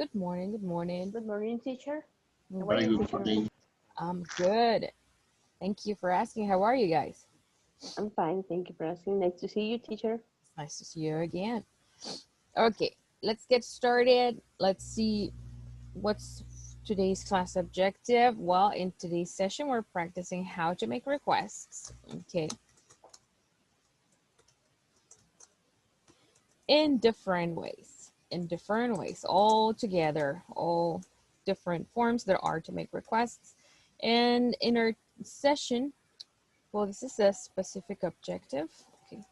Good morning. Good morning. Good morning, teacher. How are Okay, Very you, good teacher? morning. I'm good. Thank you for asking. How are you guys? I'm fine. Thank you for asking. Nice to see you, teacher. It's nice to see you again. Okay, let's get started. Let's see what's today's class objective. Well, in today's session, we're practicing how to make requests. Okay. In different ways. In different ways. All together. All different forms there are to make requests. And in our session, well, this is a specific objective. Okay.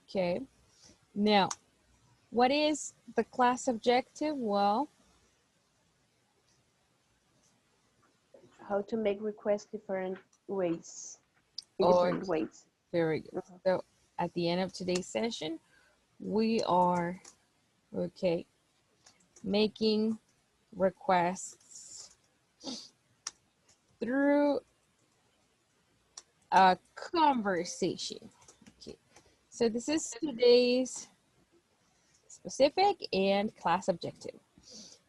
Okay. Now, what is the class objective? Well, How to make requests different ways. In oh, different ways. very good. So at the end of today's session, we are, okay, making requests through a conversation. Okay. So this is today's specific and class objective.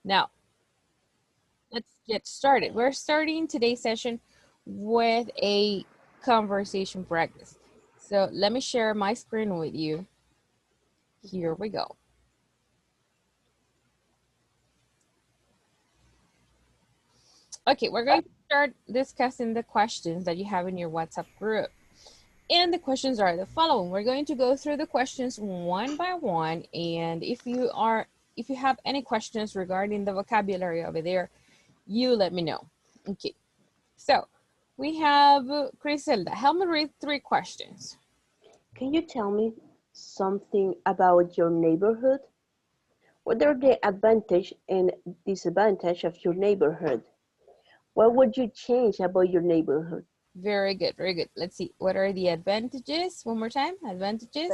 Now, let's get started. We're starting today's session with a conversation practice. So let me share my screen with you. Here we go. Okay, we're going to start discussing the questions that you have in your WhatsApp group. And the questions are the following. We're going to go through the questions one by one. And if you have any questions regarding the vocabulary over there, you let me know. Okay, so we have Griselda. Help me read 3 questions. Can you tell me something about your neighborhood? What are the advantage and disadvantage of your neighborhood? What would you change about your neighborhood? Very good, very good. Let's see. What are the advantages? One more time. Advantages.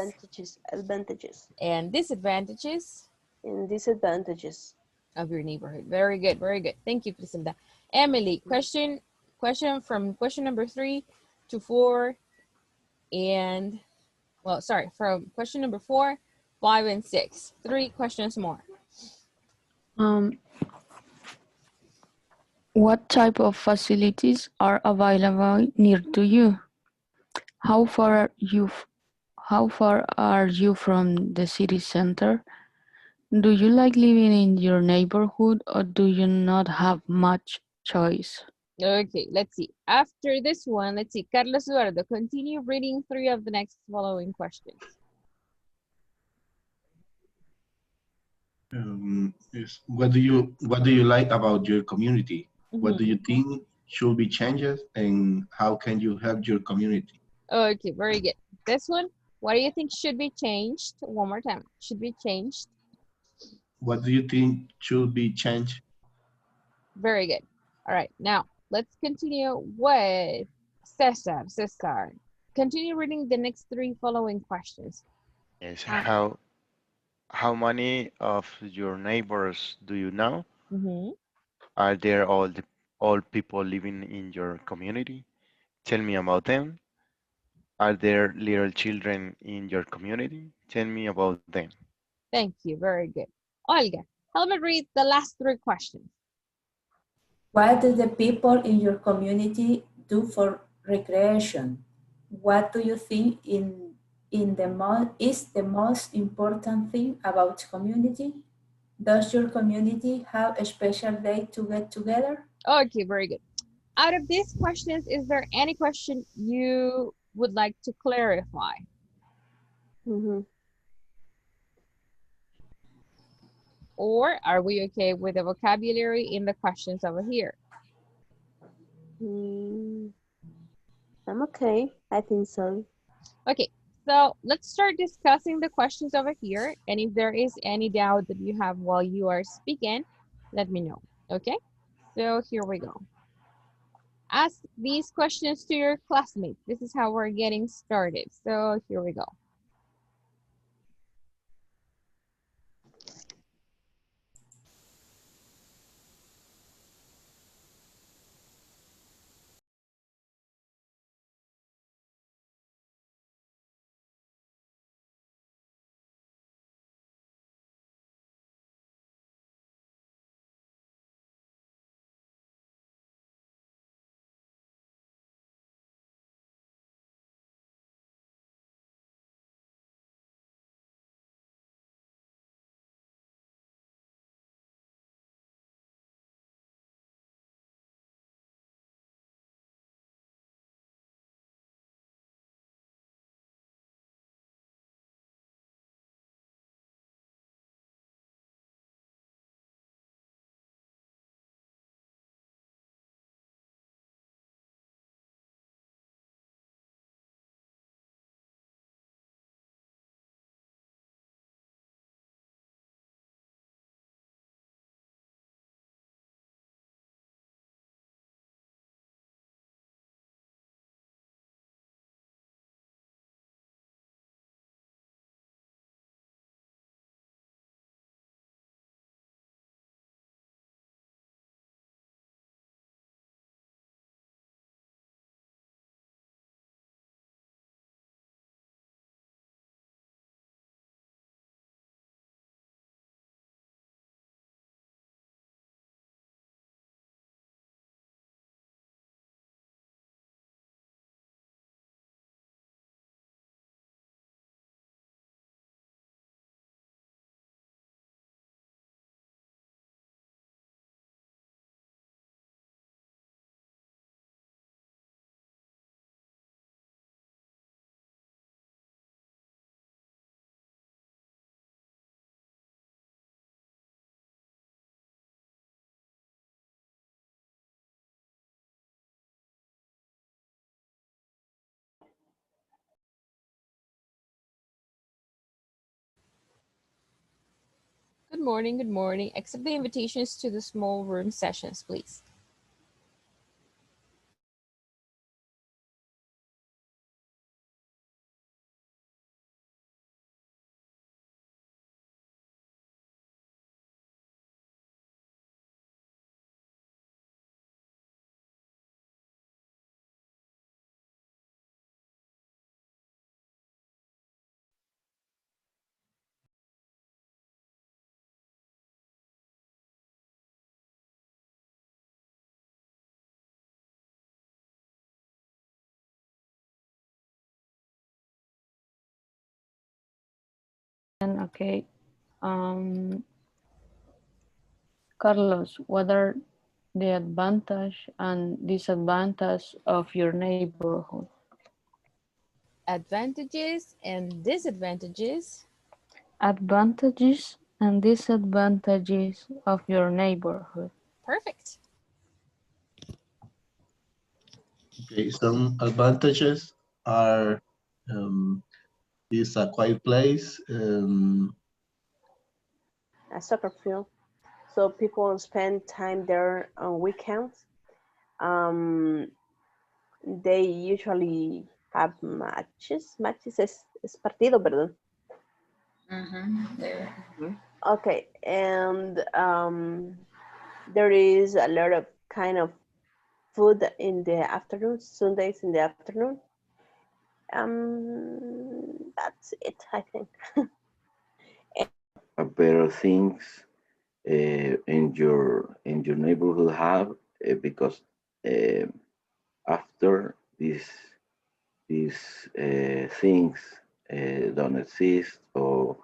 Advantages, And disadvantages and disadvantages. of your neighborhood. Very good, very good. Thank you, Griselda. Emily, question from question number 3 to 4 and, well, sorry, from question number 4, 5, and 6. 3 questions more. What type of facilities are available near to you? How far are you from the city center? Do you like living in your neighborhood or do you not have much choice? Okay, let's see. After this one, let's see. Carlos Eduardo, continue reading 3 of the next following questions. What do you like about your community? What do you think should be changes, and how can you help your community? Okay, very good. This one, what do you think should be changed? One more time. Should be changed. What do you think should be changed? Very good. All right, now let's continue with Cesar. Cesar, continue reading the next 3 following questions. Yes, how many of your neighbors do you know? Mm-hmm. Are there all people living in your community? Tell me about them. Are there little children in your community? Tell me about them. Thank you. Very good. Olga, help me read the last 3 questions. What do the people in your community do for recreation? What do you think is the most important thing about community? Does your community have a special day to get together? Okay, very good. Out of these questions, is there any question you would like to clarify? Or are we okay with the vocabulary in the questions over here? I'm okay. I think so. Okay, so let's start discussing the questions over here. And if there is any doubt that you have while you are speaking, let me know, okay? So here we go. Ask these questions to your classmates. This is how we're getting started. So here we go. Good morning, good morning. Accept the invitations to the small room sessions, please. And okay, Carlos, what are the advantage and disadvantage of your neighborhood? Advantages and disadvantages. Advantages and disadvantages of your neighborhood. Perfect. Okay, some advantages are it's a quiet place. A soccer field. So people spend time there on weekends. They usually have matches. Matches es partido, perdón. Okay, and there is a lot of kind of food in the afternoon, Sundays in the afternoon. That's it, I think. Better things in your neighborhood have because after these things don't exist or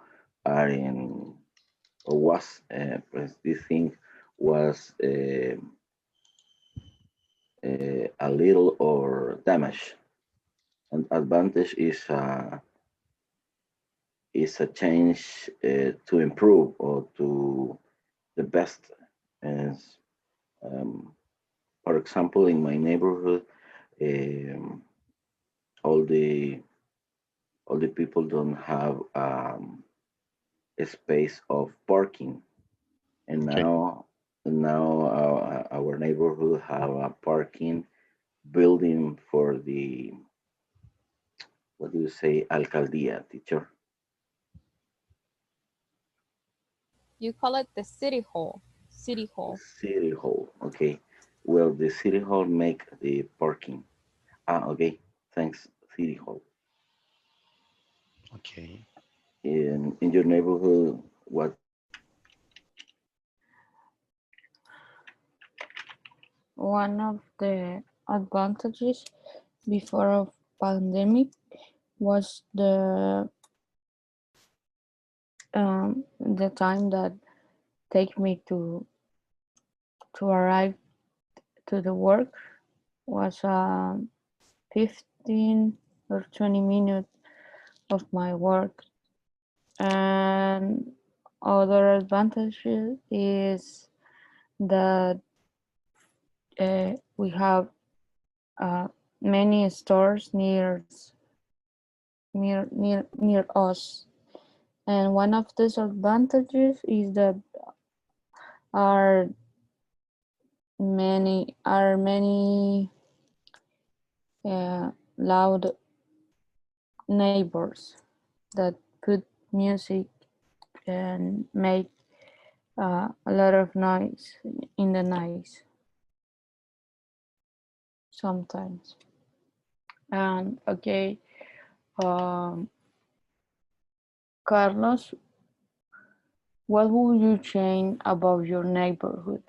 are in or was this thing was a little or damaged. And advantage is a change to improve or to the best. As for example, in my neighborhood, um, all the people don't have a space of parking, and Okay. now our neighborhood have a parking building for the, what do you say, alcaldía, teacher? You call it the city hall. City hall. City hall. Okay. Well, the city hall make the parking. Okay. Thanks, city hall. Okay. In your neighborhood, what? One of the advantages before of pandemic was the time that take me to arrive to the work was 15 or 20 minutes of my work. And other advantages is that we have many stores near us. And one of the disadvantages is that are many loud neighbors that put music and make a lot of noise in the night sometimes. And okay, Carlos, what would you change about your neighborhood?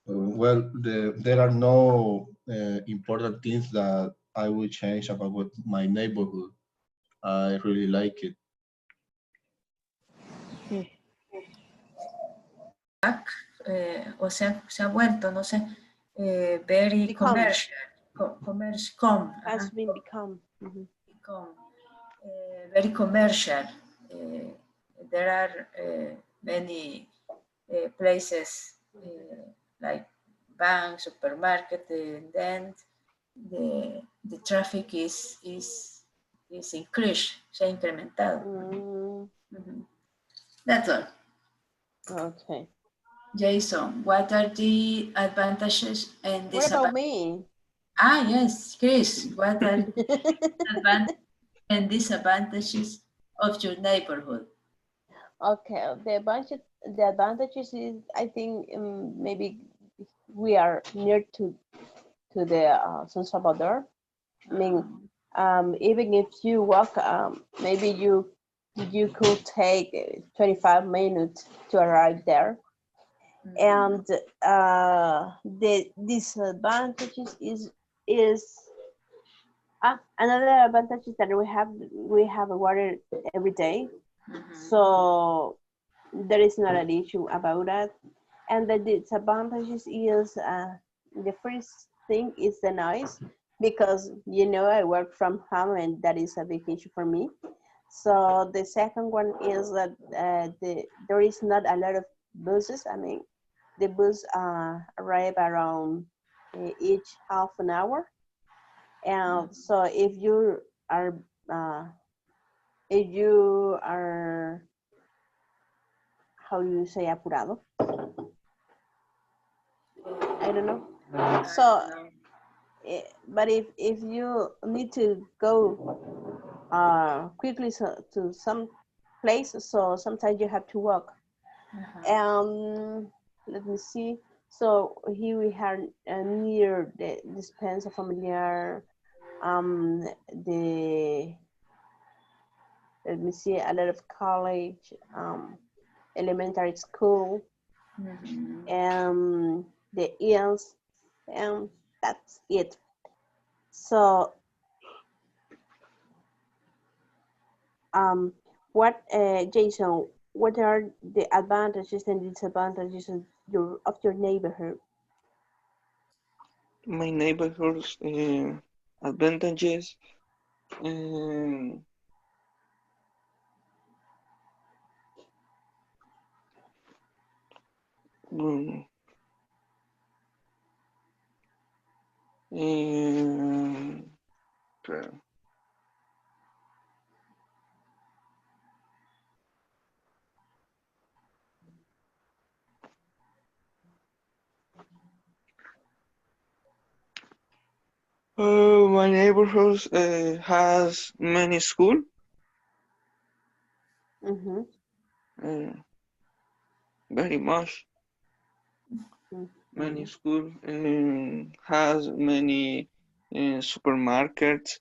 Well, there are no important things that I will change about my neighborhood. I really like it. O sea, se ha vuelto, no sé, very Become. commercial, commercial, Has been become. become very commercial. There are many places like banks, supermarket, and then the traffic is increased, se ha incrementado. Mm. Ujú. That's all. Okay. Jason, what are the advantages and What about disadvantages? me? Ah, yes, Chris, what are the advantages and disadvantages of your neighborhood? Okay, the advantages is I think maybe we are near to the San Salvador. I mean, even if you walk, maybe you could take 25 minutes to arrive there. And the disadvantages is another advantage is that we have water every day, so there is not an issue about that. And the disadvantages is the first thing is the noise, because I work from home and that is a big issue for me. So the second one is that there is not a lot of buses. I mean, the bus arrive around each half an hour, and so are if you are, how you say apurado, I don't know. So but if you need to go quickly to some place, so sometimes you have to walk. Let me see. So here we have near the dispensa familiar, the let me see, a lot of college, elementary school, the IELTS, and that's it. So what Jason, what are the advantages and disadvantages of your neighborhood? My neighborhood's advantages. Mm, okay. My neighborhood has many school. Very much. Many school has many supermarkets.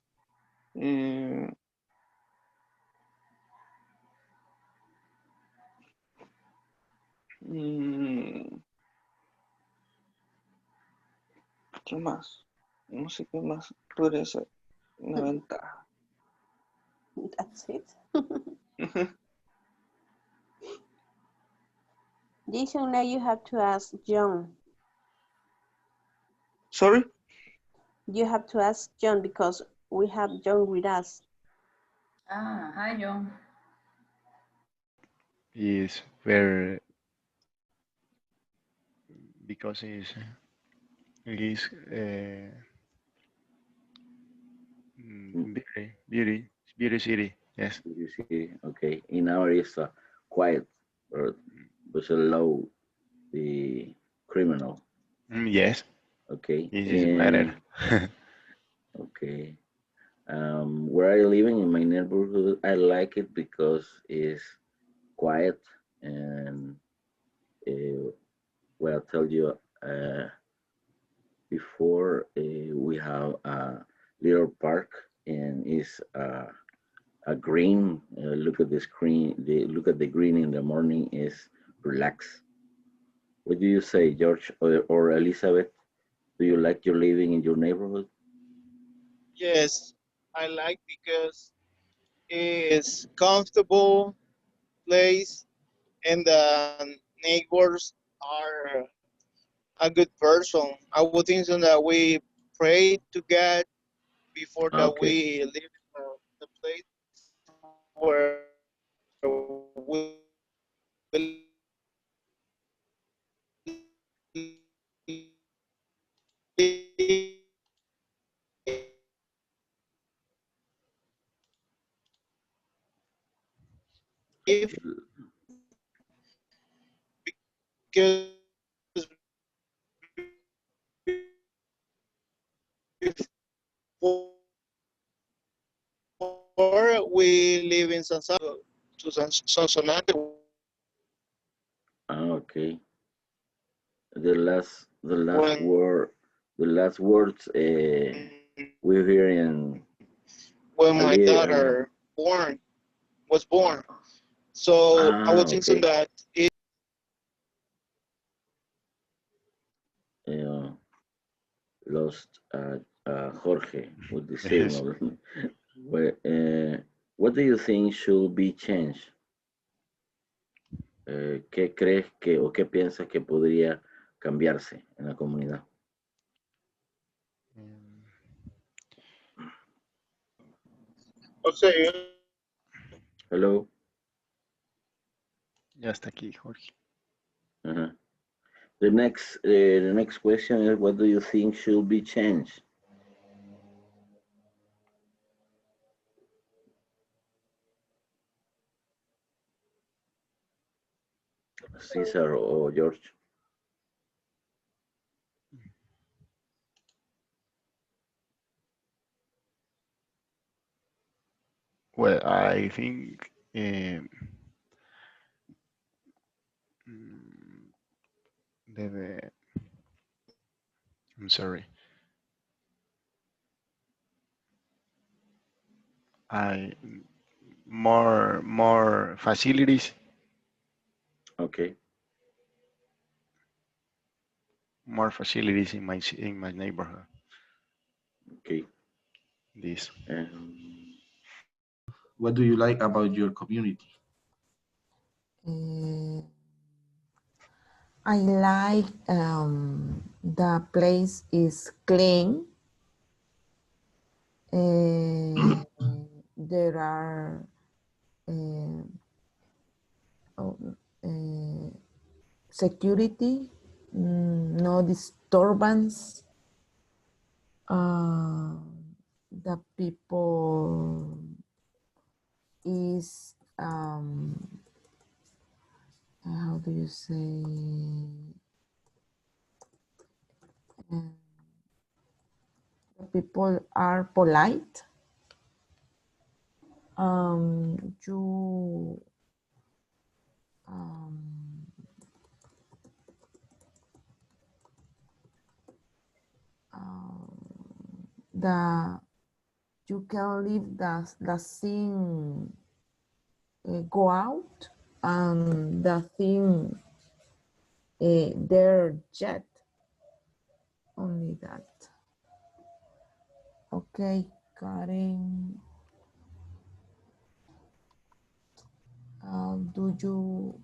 ¿Qué más? No sé qué más podría ser una ventaja. That's it. Jason, now you have to ask John. Sorry? You have to ask John because we have John with us. Hi, John. Is where because it is beauty city. Yes. You see, okay. In our is quiet, or was low the criminal. Yes. Okay. This is better. Okay. Where I living in my neighborhood, I like it because it's quiet and well, I'll tell you before we have a little park and it's a green. Look at the screen. Look at the green in the morning is relax. What do you say, George or Elizabeth? Do you like your living in your neighborhood? Yes, I like because it's comfortable place and the neighbors are a good person. I would think so that we pray to God before that Okay. we leave the place where we live. because before we live in Sonsonate. Okay. The last When words we hear in when my Ali. daughter was born. So I was thinking Okay. that it Uh, Lost Jorge with the Yes. signal. What do you think should be changed? ¿Qué crees que o qué piensas que podría cambiarse en la comunidad? Mm, okay. Hello. Ya está aquí, Jorge. Uh-huh. The next question is, what do you think should be changed? Cesar or George? Well, I think debe. I'm sorry. I more facilities, Okay. more facilities in my neighborhood. Okay. This. What do you like about your community? I like the place is clean. There are security, no disturbance. The people is how do you say? The people are polite. You the you can leave the thing go out and the thing their jet only that. Okay, Karen, do you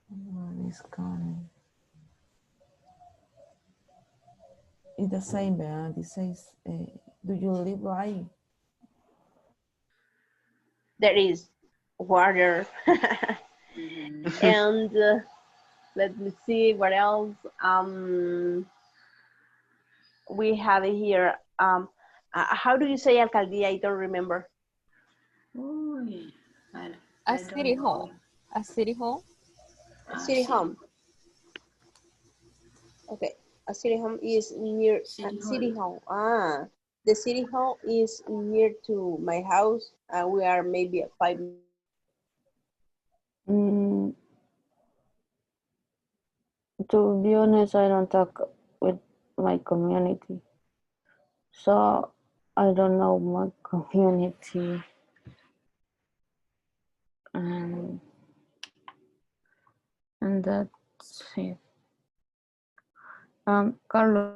where is Karen? It's the same, it says do you live right? There is water. And let me see what else. We have here. How do you say alcaldía? I don't remember. Uy, A city hall. A city hall. City home. Okay, a city home is near city hall. The city hall is near to my house. We are maybe at 5 minutes. To be honest, I don't talk with my community. So I don't know my community. And that's it. Carlos.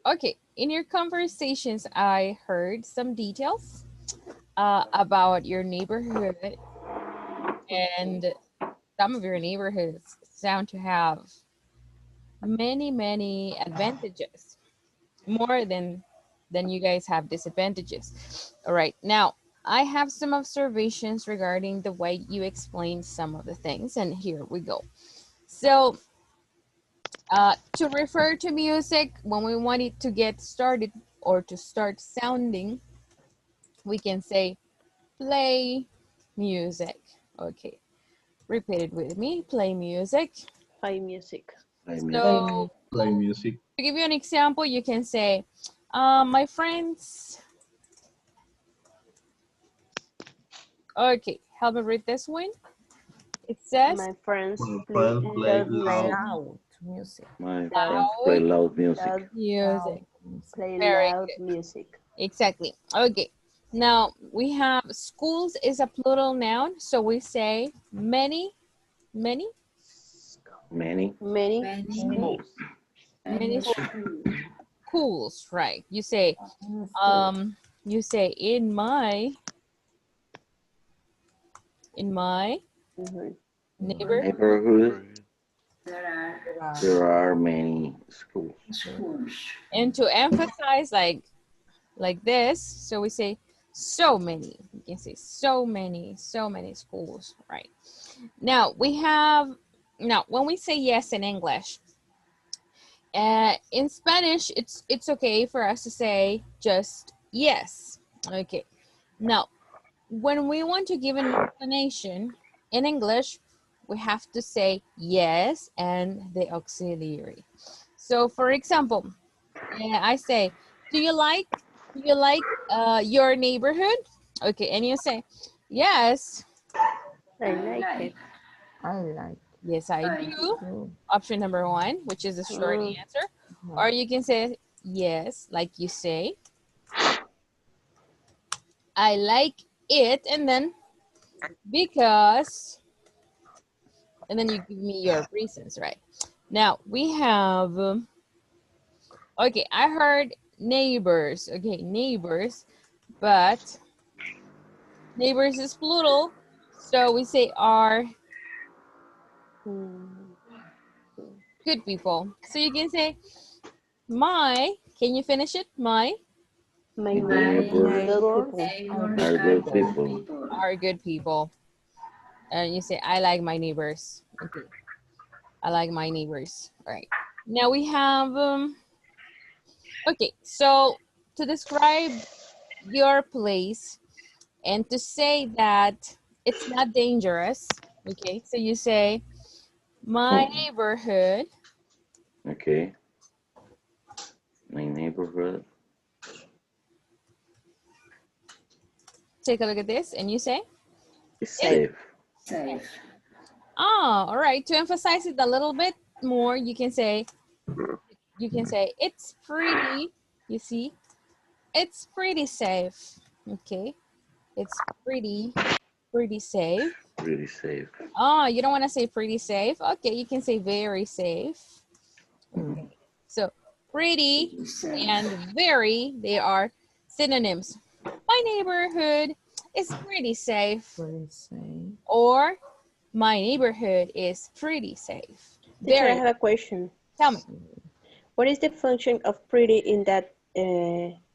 Okay, in your conversations, I heard some details about your neighborhood, and some of your neighborhoods sound to have many advantages, more than you guys have disadvantages. All right, now I have some observations regarding the way you explain some of the things, and here we go. So to refer to music, when we want it to get started or to start sounding, we can say play music. Okay, repeat it with me, play music. Play music. Play music. So Play music. to give you an example, you can say, my friends. Okay, help me read this one. It says, My friends My play friends play loud Play music. loud. loud music. My friends play loud music. Loud music. play Very loud good. music. Exactly. Okay. Now we have schools is a plural noun, so we say many Many. Many Many, many schools, right? You say you say in my Mhm. neighbor, Neighborhood, there are there are many schools. schools. and to emphasize like this, so we say so many. You can say so many schools, right? Now we have, now when we say yes in English, in Spanish, it's okay for us to say just yes. Okay. Now, when we want to give an explanation in English, we have to say yes and the auxiliary. So, for example, I say, do you like your neighborhood? Okay, and you say, yes, I like it. I like yes, I I do. to. Option number one, which is a short Mm. answer. Or you can say yes, like you say, I like it, and then because, and then you give me your reasons, right? Now we have, okay, I heard neighbors, okay, neighbors, but neighbors is plural, so we say are Mm. good people. So you can say my, can you finish it? My My Neighbors neighbors, good Neighbors people. neighbors are are good good people. people. are good people. And you say, I like my neighbors. Okay, I like my neighbors. All right. Now we have, okay, so to describe your place and to say that it's not dangerous, okay, so you say, my neighborhood, Okay. My neighborhood take a look at this, and you say, Is is safe. safe. Safe. oh, all right, to emphasize it a little bit more, you can say, it's pretty, you see, it's pretty safe, okay, it's pretty safe. Really safe. Oh, you don't want to say pretty safe? Okay, you can say very safe. Okay. So pretty Safe. and very, they are synonyms. My neighborhood is pretty safe, Pretty safe. or my neighborhood is pretty safe. Teacher, I Very. have a question. Tell me. What is the function of pretty in that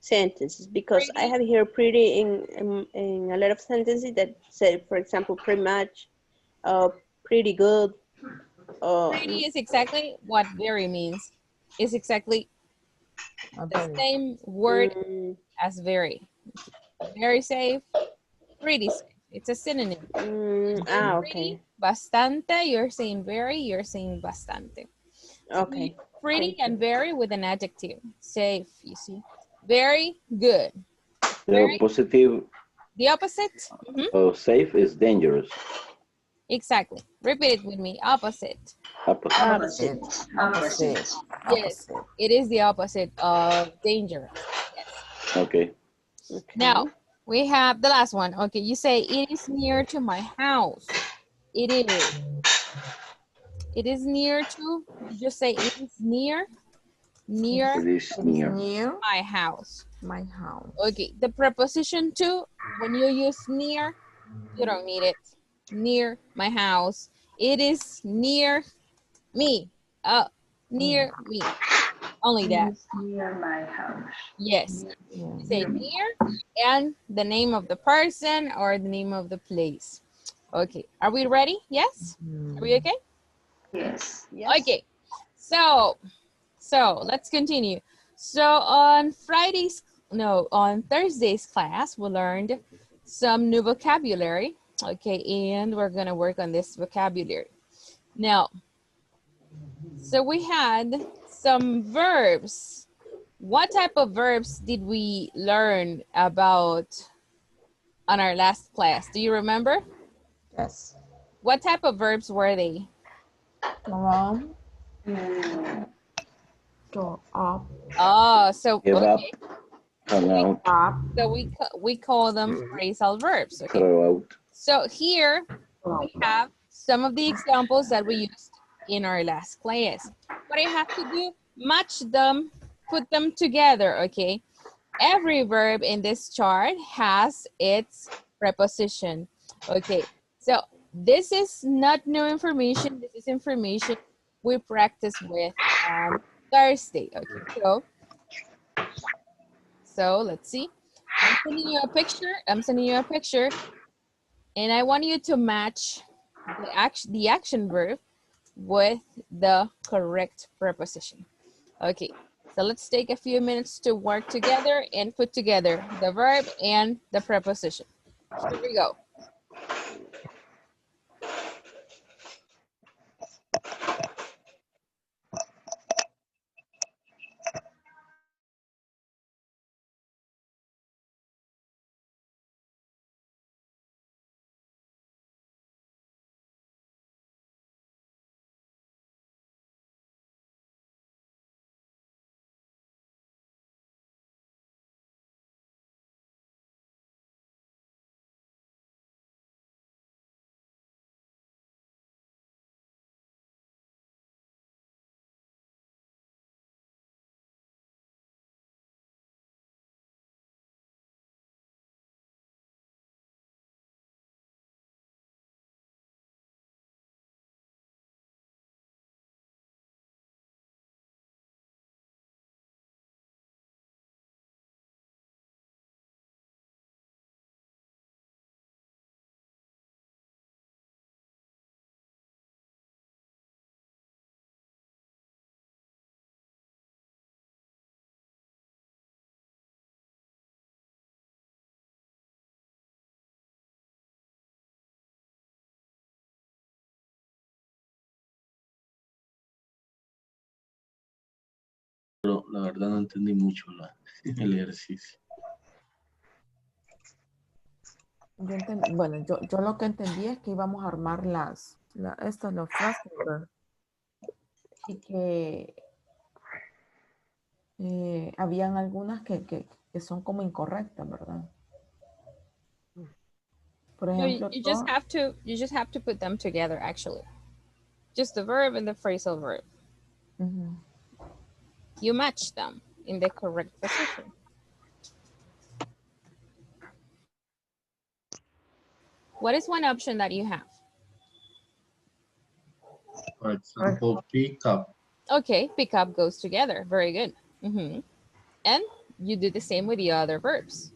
sentence? Because I Pretty. have here pretty in a lot of sentences that say, for example, pretty much, pretty good. Pretty is exactly what very means. It's exactly the same word as very. Very safe, pretty safe. It's a synonym. You're saying pretty, Okay. bastante. You're saying very, you're saying bastante. So we use Okay. pretty and very with an adjective. Safe, you see. Very good. The positive The opposite? of safe is dangerous. Exactly. Repeat it with me. Opposite. Opposite. Opposite. Yes, it is the opposite of dangerous. Yes. Okay. Now, we have the last one. Okay, you say it is near to my house. It is. It is near to, you just say it is near. Near It is near. my house. My house. Okay, the preposition to, when you use near, you don't need it. Near my house. It is near me. Near me. Only that. Near my house. Yes. You say near and the name of the person or the name of the place. Okay, are we ready? Yes? Are we okay? Yes. Okay, so let's continue. So on Thursday's class, we learned some new vocabulary. Okay, and we're gonna work on this vocabulary. Now, so we had some verbs. What type of verbs did we learn about on our last class? Do you remember? Yes. What type of verbs were they? From. Go up. Oh, so Give up. okay. Come out. So we call them phrasal verbs. Okay. Throw out. So here we have some of the examples that we used in our last class. What I have to do, match them, put them together, okay? Every verb in this chart has its preposition. Okay, so this is not new information. This is information we practice with on Thursday. Okay, so let's see. I'm sending you a picture. And I want you to match the action verb with the correct preposition. Okay, so let's take a few minutes to work together and put together the verb and the preposition. Here we go. La verdad no entendí mucho el ejercicio. Bueno, yo lo que entendí es que íbamos a armar los frases, ¿verdad? Y que habían algunas que son como incorrectas, ¿verdad? Por No, ejemplo, you just have to put them together actually. Just the verb and the phrasal verb. You match them in the correct position. What is one option that you have? For example, pick up. Okay, pick up goes together. Very good. And you do the same with the other verbs.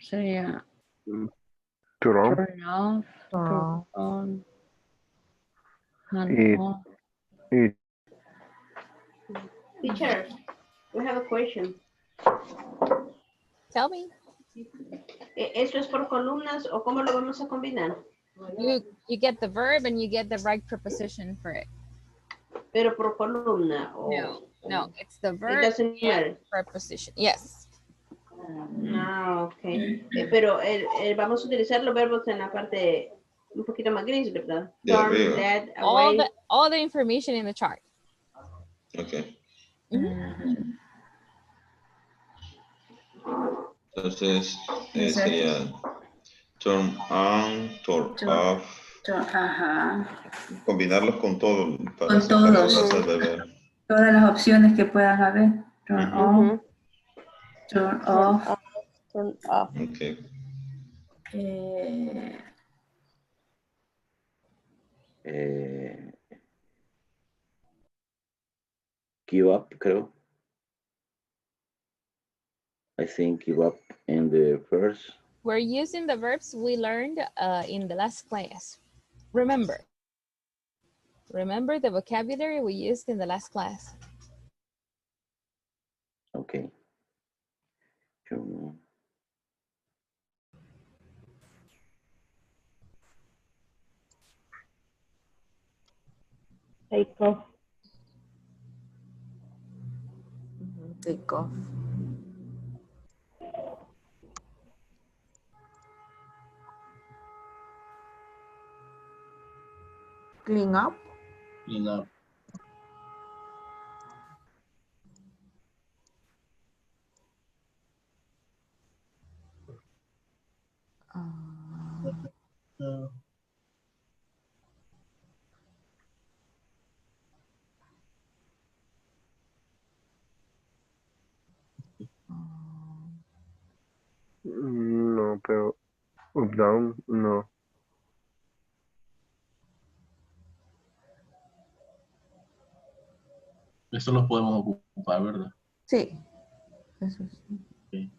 Sería Turn turn off, turn on, Eat, eat. Teacher, we have a question. Tell me. ¿Eso es por columnas o cómo lo vamos a combinar? You get the verb and you get the right preposition for it. Pero por columna. No, it's the verb doesn't matter. and preposition. Yes. Ah, ok. Pero vamos a utilizar los verbos en la parte un poquito más gris, ¿verdad? Turn, led, away. All the information in the chart. Ok. Entonces, sería turn on, turn off. Combinarlos con todo. Con todos. Todas las opciones que puedan haber. Turn on, turn off. Turn off. Okay. Give up, creo. I think give up in the first. We're using the verbs we learned in the last class. Remember the vocabulary we used in the last class. Okay. Take off. Take off. Clean up. Clean up. No, pero up, down, no. Eso los podemos ocupar, ¿verdad? Sí. Eso sí. Sí.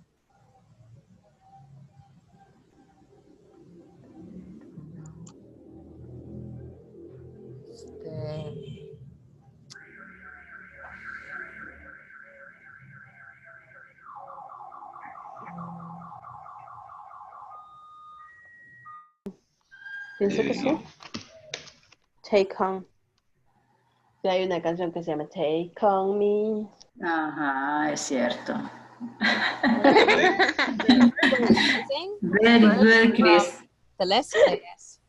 Pienso que sí. Take on. Sí, hay una canción que se llama Take on me. Ajá, es cierto. Very good, Chris. The last class.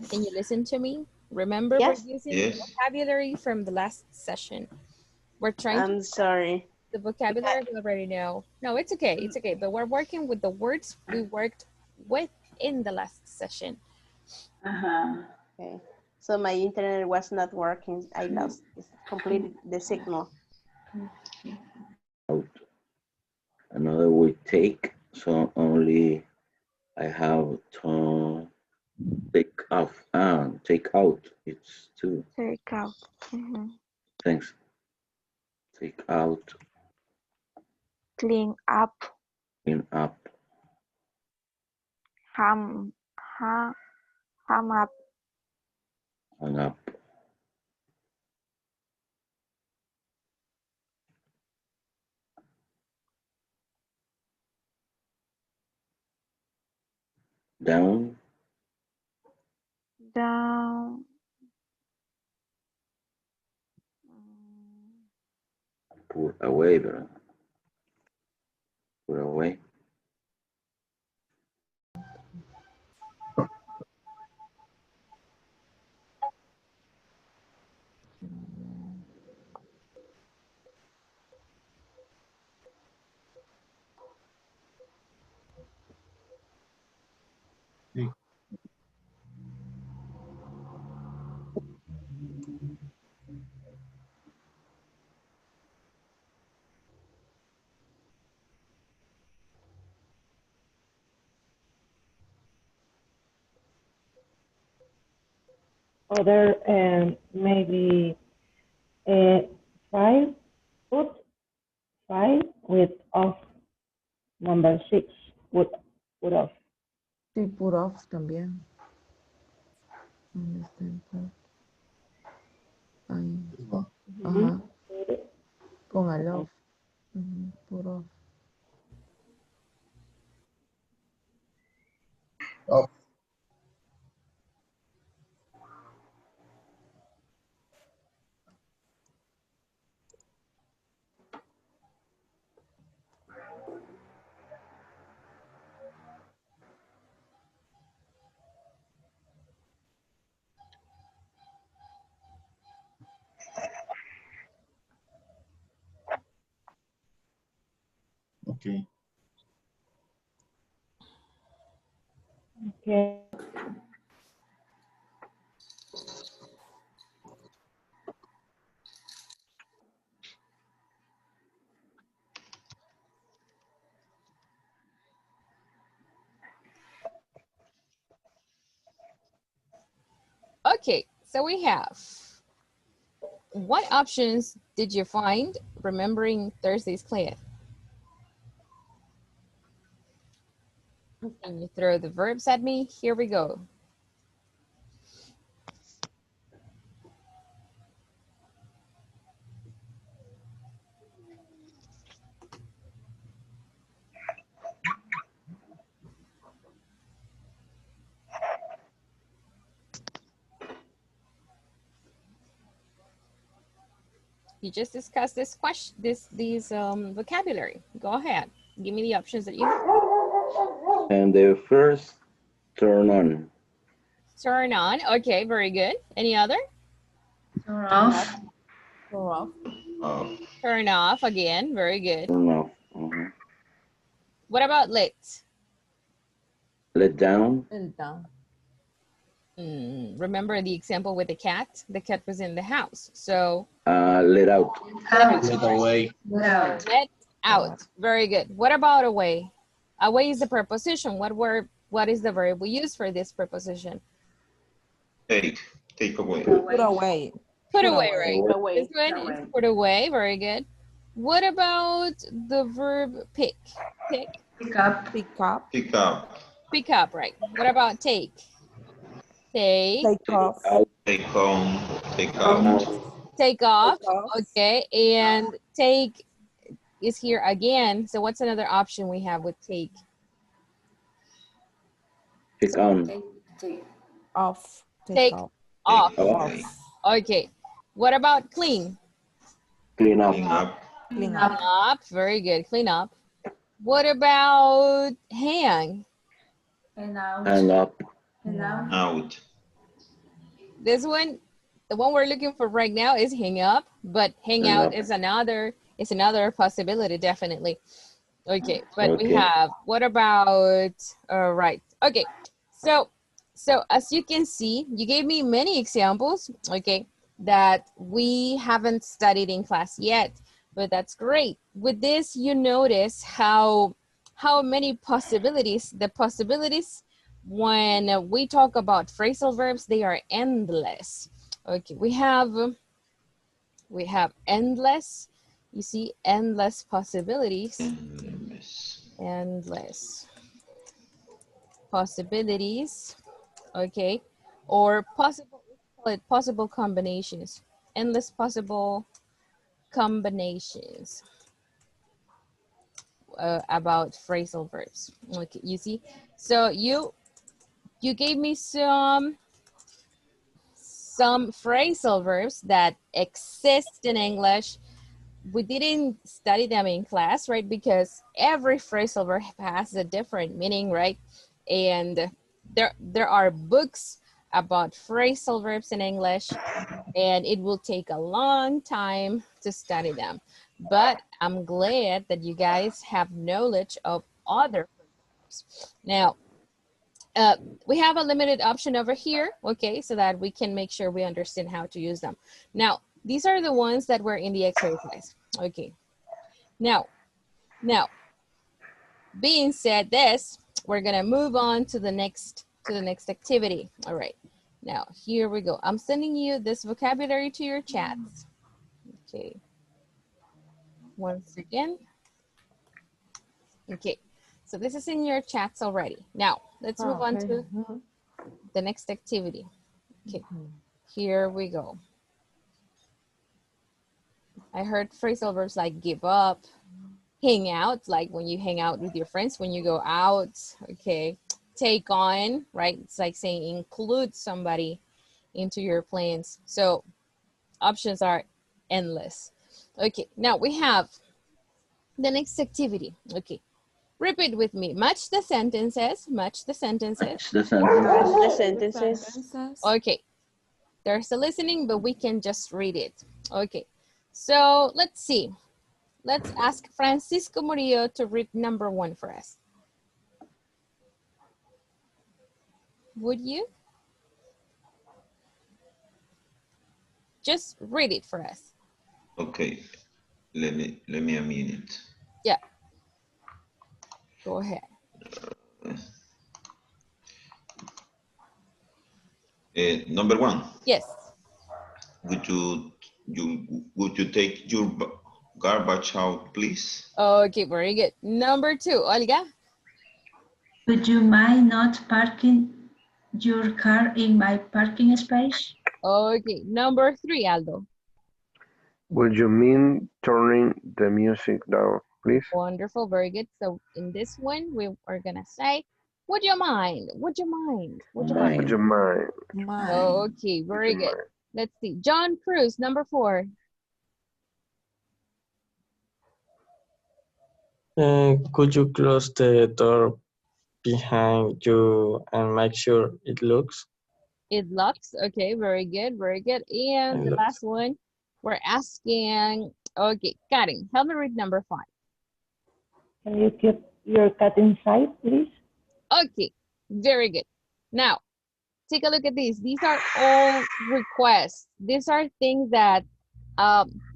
Can you listen to me? Remember, Yes. we're using vocabulary from the last session. We're trying I'm sorry. The vocabulary we already know. No, it's okay. It's okay. But we're working with the words we worked with in the last session. Okay. So my internet was not working. I lost completely the signal. Out. Another we take, so only I have to take off. Take out. It's two. Take out. Thanks. Take out. Clean up. Clean up. Hang up. Hang up. Down. Down. Put away, bro. Put away. Other maybe 5 with off. Number 6 put off. Sí, put off también. Ajá. Póngalo. Puro. Oh, okay. Okay. Okay, so we have, what options did you find remembering Thursday's class? Can you throw the verbs at me? Here we go. You just discussed this question, these vocabulary. Go ahead. Give me the options that you have. And the first, turn on. Turn on. Okay, very good. Any other? Turn off. Turn off. Turn off again. Very good. Turn off. What about let? Let down. Let down. Remember the example with the cat? The cat was in the house. So Let out. Let away. let out. Very good. What about away? Away is the preposition. What is the verb we use for this preposition? Take away. Put away. Put away, right? Put away. This one is put away. Very good. What about the verb pick? Pick. Pick up. Pick up. Pick up. Pick up, right? What about take? Take. Take off. Take home. Take out. Take off. Take off. Okay. And take is here again. So what's another option we have with take? Pick on. Take Off. Take off. off. Off. Okay. What about clean? Clean up. Clean up. Clean Clean up. Very good. Clean up. What about hang? and out. Hang up. And out. Out. This one, the one we're looking for right now is hang up, but hang Hang out up. is another possibility, definitely. Okay, but we Okay. have, what about, right. Okay, so as you can see, you gave me many examples, okay, that we haven't studied in class yet, but that's great. With this, you notice how many possibilities, the possibilities when we talk about phrasal verbs, they are endless. Okay, we have endless, you see, endless possibilities. Endless possibilities, okay, or possible, let's call it possible combinations. Endless possible combinations about phrasal verbs. Okay, you see, so you gave me some phrasal verbs that exist in English. We didn't study them in class, right? Because every phrasal verb has a different meaning, right? And there are books about phrasal verbs in English, and it will take a long time to study them. But I'm glad that you guys have knowledge of other verbs. Now, we have a limited option over here, okay, so that we can make sure we understand how to use them. Now, these are the ones that were in the exercise, okay. Now, being said this, we're gonna move on to the next activity. All right, now here we go. I'm sending you this vocabulary to your chats. Okay, once again. Okay, so this is in your chats already. Now, let's move on to the next activity. Okay, here we go. I heard phrasal verbs like give up, hang out, like when you hang out with your friends, when you go out, okay. Take on, right? It's like saying include somebody into your plans. So options are endless. Okay, now we have the next activity. Okay, repeat with me. Match the sentences. Match the sentences. The sentence. The sentences. Okay, there's a listening, but we can just read it. Okay, so let's see. Let's ask Francisco Murillo to read number 1 for us. Would you? Just read it for us. Okay, let me a minute. Yeah. Go ahead. Number 1. Yes. Would you take your garbage out, please? Okay, very good. Number 2, Olga. Would you mind not parking your car in my parking space? Okay, number 3, Aldo. Would you mean turning the music down, please? Wonderful, very good. So in this one, we are gonna say, would you mind? Would you mind? Would you mind? Would you mind? Okay, very good. Let's see. John Cruz, number 4. Could you close the door behind you and make sure it locks? It locks. Okay, very good, very good. And the last one, we're asking, okay, Karen, help me read number 5. Can you keep your cat inside, please? Okay, very good. Now, take a look at these. These are all requests. These are things that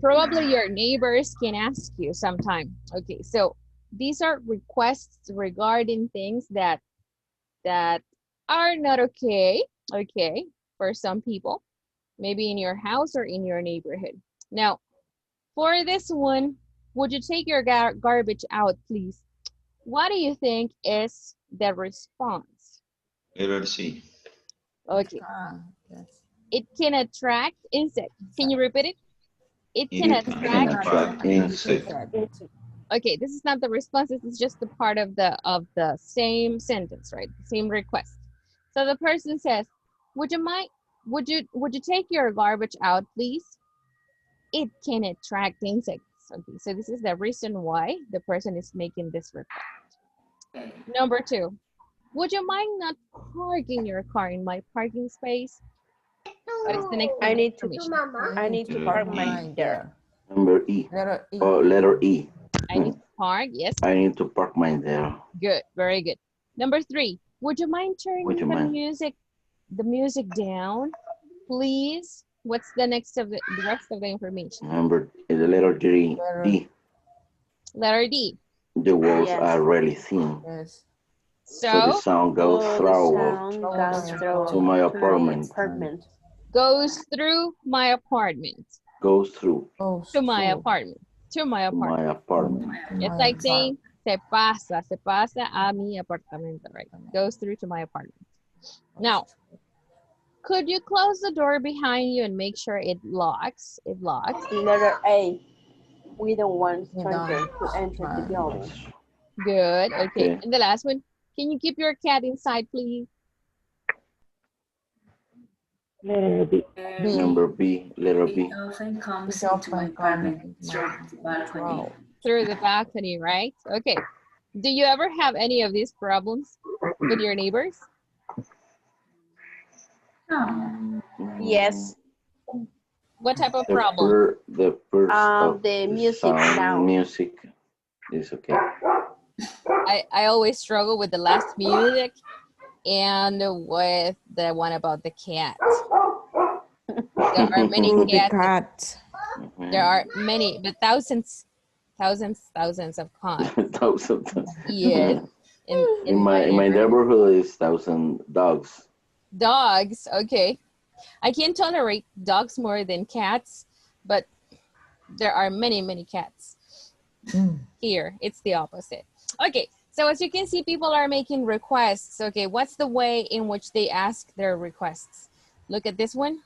probably your neighbors can ask you sometime. Okay, so these are requests regarding things that are not okay, for some people, maybe in your house or in your neighborhood. Now, for this one, would you take your garbage out, please? What do you think is the response? Letter C. Okay. It can attract insects. Can you repeat it? It can attract insects. Okay, this is not the response. This is just the part of the same sentence, right? The same request. So the person says, "Would you mind? Would you take your garbage out, please? It can attract insects." Okay, so this is the reason why the person is making this request. Number 2, would you mind not parking your car in my parking space? What is the next I need information? to park mine there. Number E. Letter E. Oh, letter E. I need to park, yes. I need to park mine there. Good, very good. Number 3, would you mind turning the music down, please? What's the rest of the information? Number the letter D. Letter D. The walls are really thin. Yes. So the sound goes through my apartment. Goes through my apartment. Goes through. To my apartment. To my apartment. My apartment. It's like saying, se pasa a mi apartamento, right? Goes through to my apartment. Now, could you close the door behind you and make sure it locks? It locks. Letter A. We don't want strangers to enter the building. Good, okay. And the last one, can you keep your cat inside, please? Letter B. Number B, letter B. Often comes into my apartment through the balcony. Through the balcony, right? Okay. Do you ever have any of these problems with your neighbors? Yes. What type of problem? The music now. Music is okay. I always struggle with the last music and with the one about the cat. There are many cats. There are many, but thousands of cats. Thousands. Yes. In my neighborhood is 1,000 dogs. Dogs, okay. I can tolerate dogs more than cats, but there are many cats. Here, it's the opposite. Okay, so as you can see, people are making requests. Okay, what's the way in which they ask their requests? Look at this one.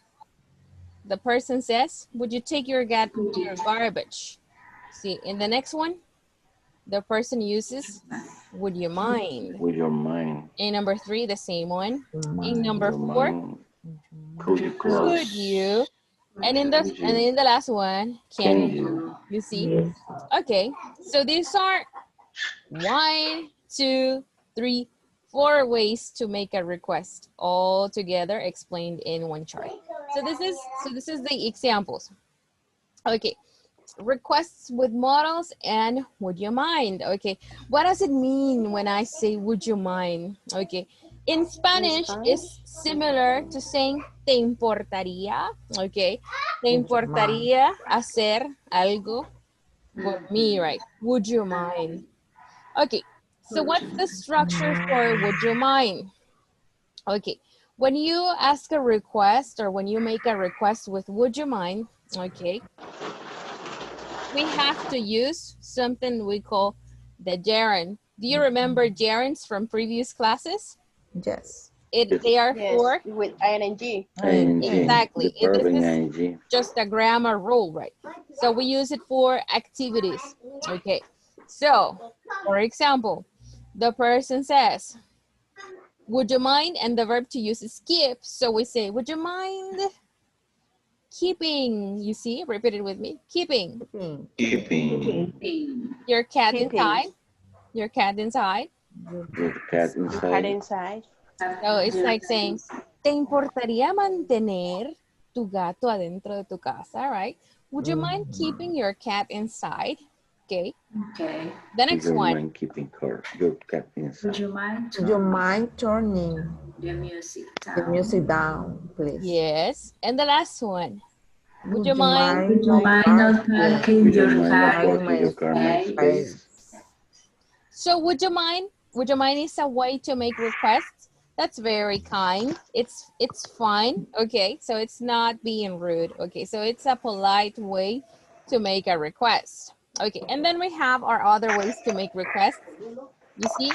the person says, would you take your garbage? See, in the next one, the person uses, would you mind? With your mind. In number 3, the same one. Mind. In number Your 4, mind. Could you close? could you? And in the last one, can you? You see? Okay, so these are 1, 2, 3, 4 ways to make a request, all together explained in one chart. So this is the examples. Okay, requests with modals and would you mind? Okay, what does it mean when I say would you mind? Okay, in Spanish it's similar to saying te importaría. Okay, te importaría hacer algo for me, right? Would you mind? Okay, so what's the structure for would you mind? Okay, when you ask a request or when you make a request with would you mind, okay, we have to use something we call the gerund. Do you remember gerunds from previous classes? Yes. They are for with ing. Exactly. The verb This in is ing. just a grammar rule, right? So we use it for activities. Okay. So, for example, the person says, would you mind? And the verb to use is keep. So we say, would you mind keeping? You see, repeat it with me. Keeping. Keeping. Your cat inside. Your cat inside. Your cat inside. So it's like saying, ¿te importaría mantener tu gato adentro de tu casa, right? Would you mind keeping your cat inside? Okay. Okay. The next Would you one. mind keeping your cat inside? Would you mind Would you mind turning the music down? the music down, please? Yes. And the last one. Would you mind? Would you mind not parking Would you your mind car parking your car in my space? So would you mind? Would you mind is a way to make requests. That's very kind. It's fine. Okay. So it's not being rude. Okay. So it's a polite way to make a request. Okay. And then we have our other ways to make requests. You see,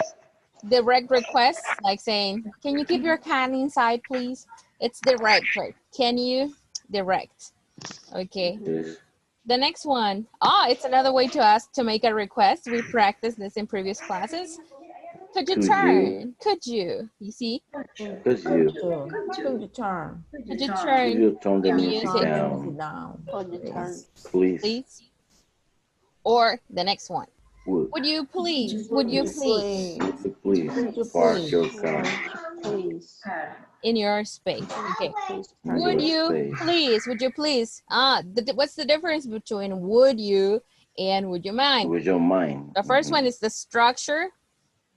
direct requests, like saying, can you keep your cat inside, please? It's direct, right? Can you? Direct. Okay. Yes. The next one. It's another way to ask to make a request. We practiced this in previous classes. Could you turn? Could you? You see? Could you? Could you turn? Could you Could turn you turn the the music music down? Please. please? Or the next one. Would Would you please? Would you please? please park your car In your space. Okay. in Would your you space? please? Would you please? What's the difference between would you and would you mind? Would you mind? The first one is the structure,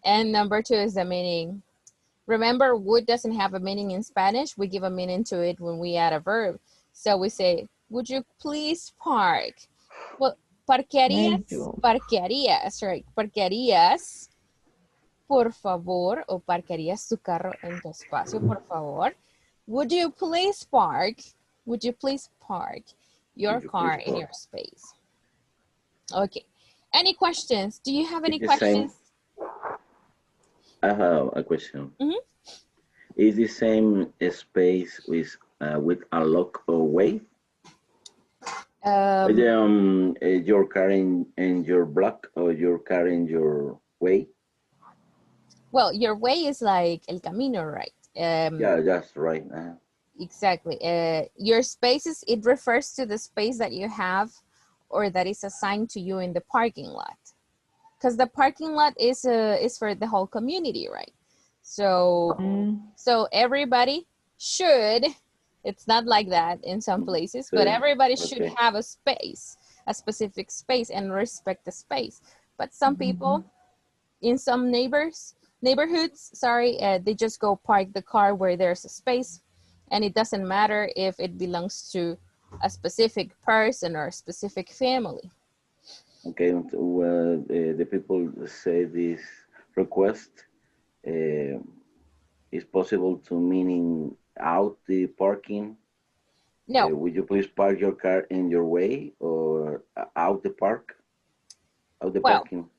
and number 2 is the meaning. Remember, would doesn't have a meaning in Spanish. We give a meaning to it when we add a verb. So we say, would you please park? Well, parquearías, parquearías, right? Parquearías, por favor, o parquearías tu carro en tu espacio, por favor. Would you please park? Would you please park your car in your space? Okay. Any questions? Do you have any questions? I have a question. Mm-hmm. Is the same space with a lock or way? Your car in your block or your car in your way? Well, your way is like el camino, right? Yeah, that's right. Exactly. Your spaces, it refers to the space that you have or that is assigned to you in the parking lot. Because the parking lot is for the whole community, right? So, so everybody should, it's not like that in some places, but everybody should have a space, a specific space, and respect the space. But some people in some neighborhoods, they just go park the car where there's a space, and it doesn't matter if it belongs to a specific person or a specific family. Okay, well, the people say this request is possible to meaning out the parking. No. Would you please park your car in your way or out the park? Out the parking.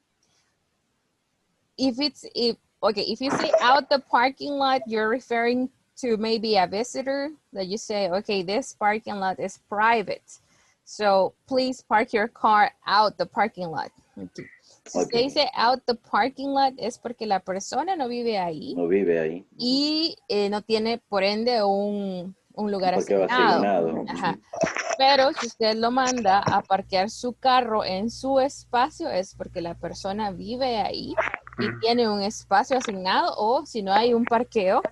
If you say out the parking lot, you're referring to maybe a visitor that you say, okay, this parking lot is private. So please park your car out the parking lot. Okay. Si se dice out the parking lot es porque la persona no vive ahí. No vive ahí. Y no tiene, por ende, un lugar Porque va asignado. asignado. Ajá. Pero si usted lo manda a parquear su carro en su espacio es porque la persona vive ahí y tiene un espacio asignado, o si no hay un parqueo,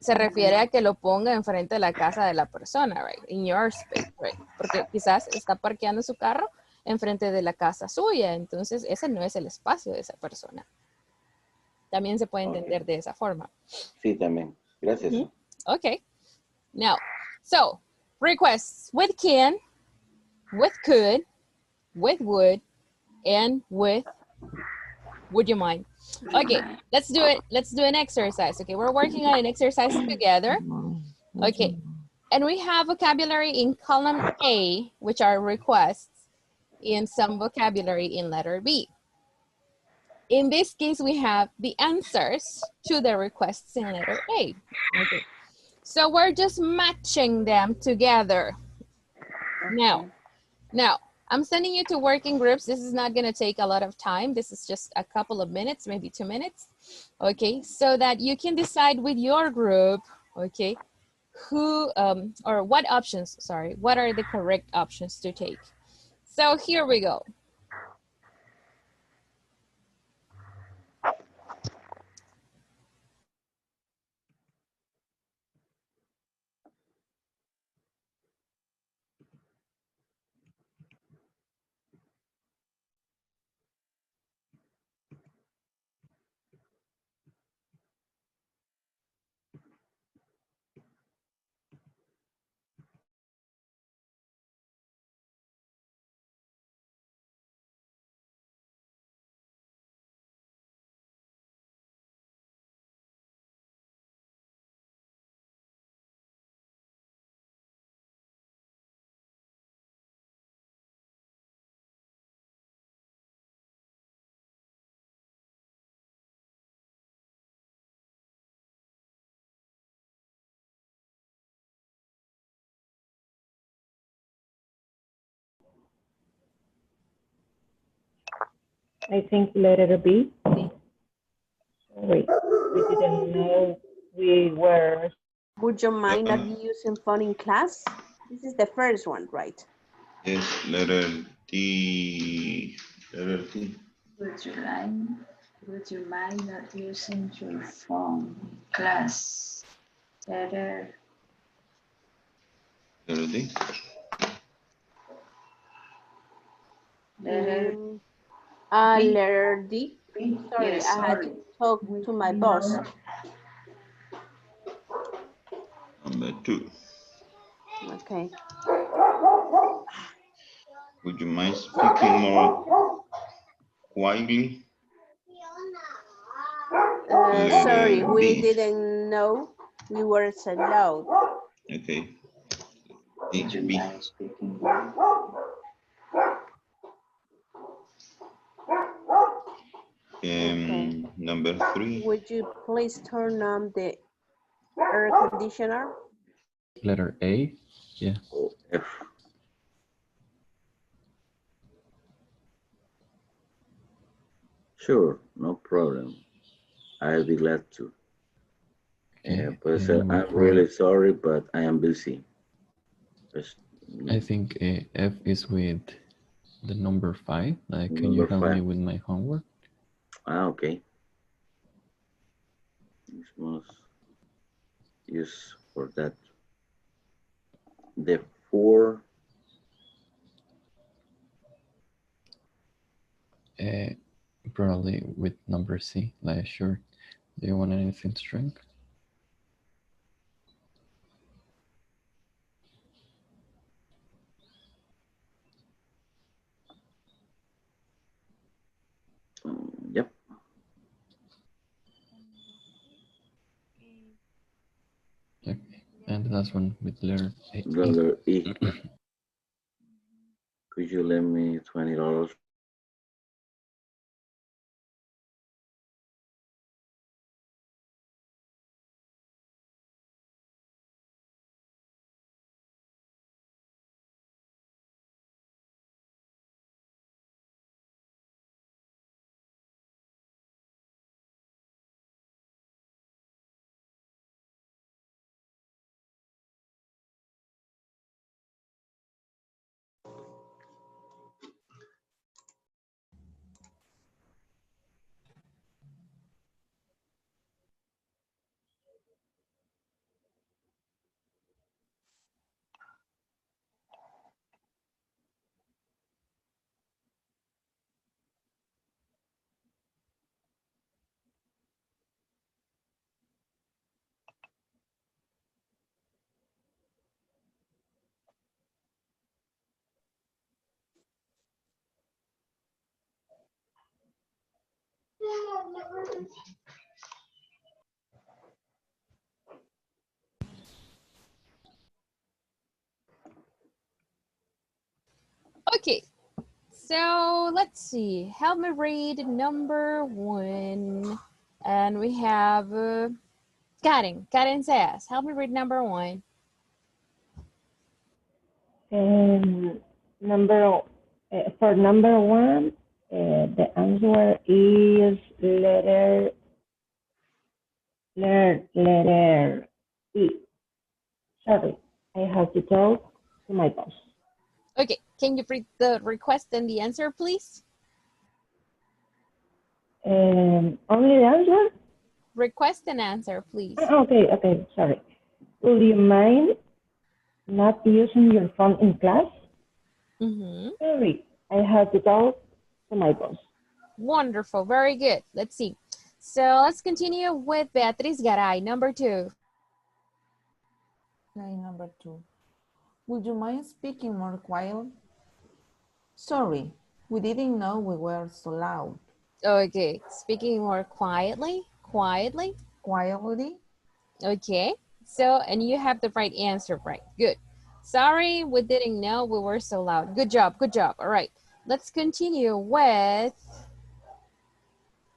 se refiere a que lo ponga enfrente de la casa de la persona, right? In your space, right? Porque quizás está parqueando su carro enfrente de la casa suya, entonces ese no es el espacio de esa persona. También se puede entender de esa forma. Sí, también. Gracias. Okay. Now, so, requests with can, with could, with would, and with would you mind? Okay, let's do it. Let's do an exercise. Okay, we're working on an exercise together. Okay, and we have vocabulary in column A, which are requests, and some vocabulary in letter B. In this case, we have the answers to the requests in letter A. Okay, so we're just matching them together. Now, I'm sending you to working groups. This is not gonna take a lot of time. This is just a couple of minutes, maybe 2 minutes. Okay, so that you can decide with your group, okay, who, or what options, sorry, what are the correct options to take. So here we go. I think letter B. Wait, we didn't know we were. Would you mind not using phone in class? This is the first one, right? Yes, letter D. Letter D. Would you mind not using your phone in class? Letter D. Letter D. Sorry, Yes, I had to talk to my boss. Number 2. Okay. Would you mind speaking more quietly? Sorry, we B. didn't know we were so loud. Okay. B. Okay. Number 3. Would you please turn on the air conditioner? Letter A, yeah. F. Sure, no problem. I'll be glad to. But I'm really sorry, but I am busy. I think F is with the number 5. Like, can you help me with my homework? Okay. This was used for that. The 4. Probably with number C, like sure. Do you want anything to drink? Yep. Okay. And the last one with letter A. Letter E. Could you lend me $20? Okay, so let's see. Help me read number 1. And we have Karen. Karen says, help me read number 1. Number for number 1, the answer is letter E. Sorry, I have to talk to my boss. Okay, can you read the request and the answer, please? Only the answer? Request and answer, please. Okay, sorry. Would you mind not using your phone in class? Sorry, I have to talk to my boss. Wonderful, very good. Let's see. So let's continue with Beatriz Garay, number 2. Okay, number 2. Would you mind speaking more quietly? Sorry, we didn't know we were so loud. Okay, speaking more quietly. Quietly. Okay, so, and you have the right answer, right? Good. Sorry, we didn't know we were so loud. Good job, good job. All right, let's continue with,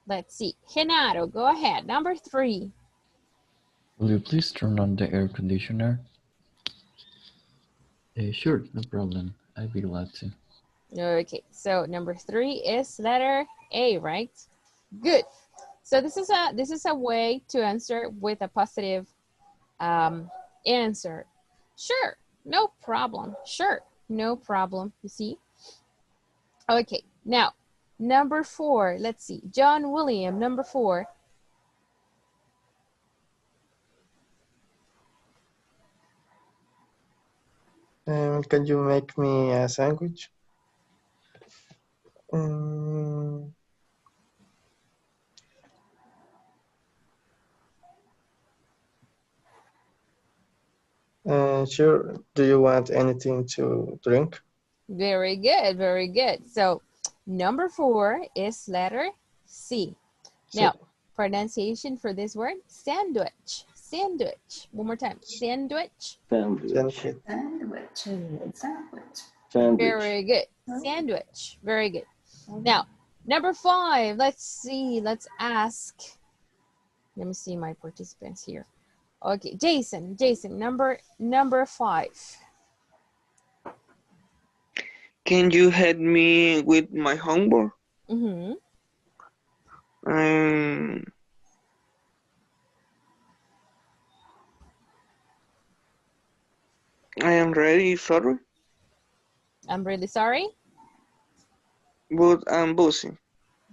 let's see. Genaro, go ahead. Number 3. Will you please turn on the air conditioner? Sure, no problem. I'd be glad to. Okay, so number 3 is letter A, right? Good. So this is a way to answer with a positive answer. Sure, no problem. Sure, no problem. You see? Okay, now number 4. Let's see. John William, number 4. Can you make me a sandwich? Sure. Do you want anything to drink? Very good, very good. So number 4 is letter C. Now, pronunciation for this word, sandwich. Sandwich. One more time. Sandwich. Sandwich. Very good. Sandwich. Very good. Now, number 5. Let's see. Let's ask. Let me see my participants here. Okay, Jason, number 5. Can you help me with my homework? I am ready, sorry. I'm really sorry. But I'm busy.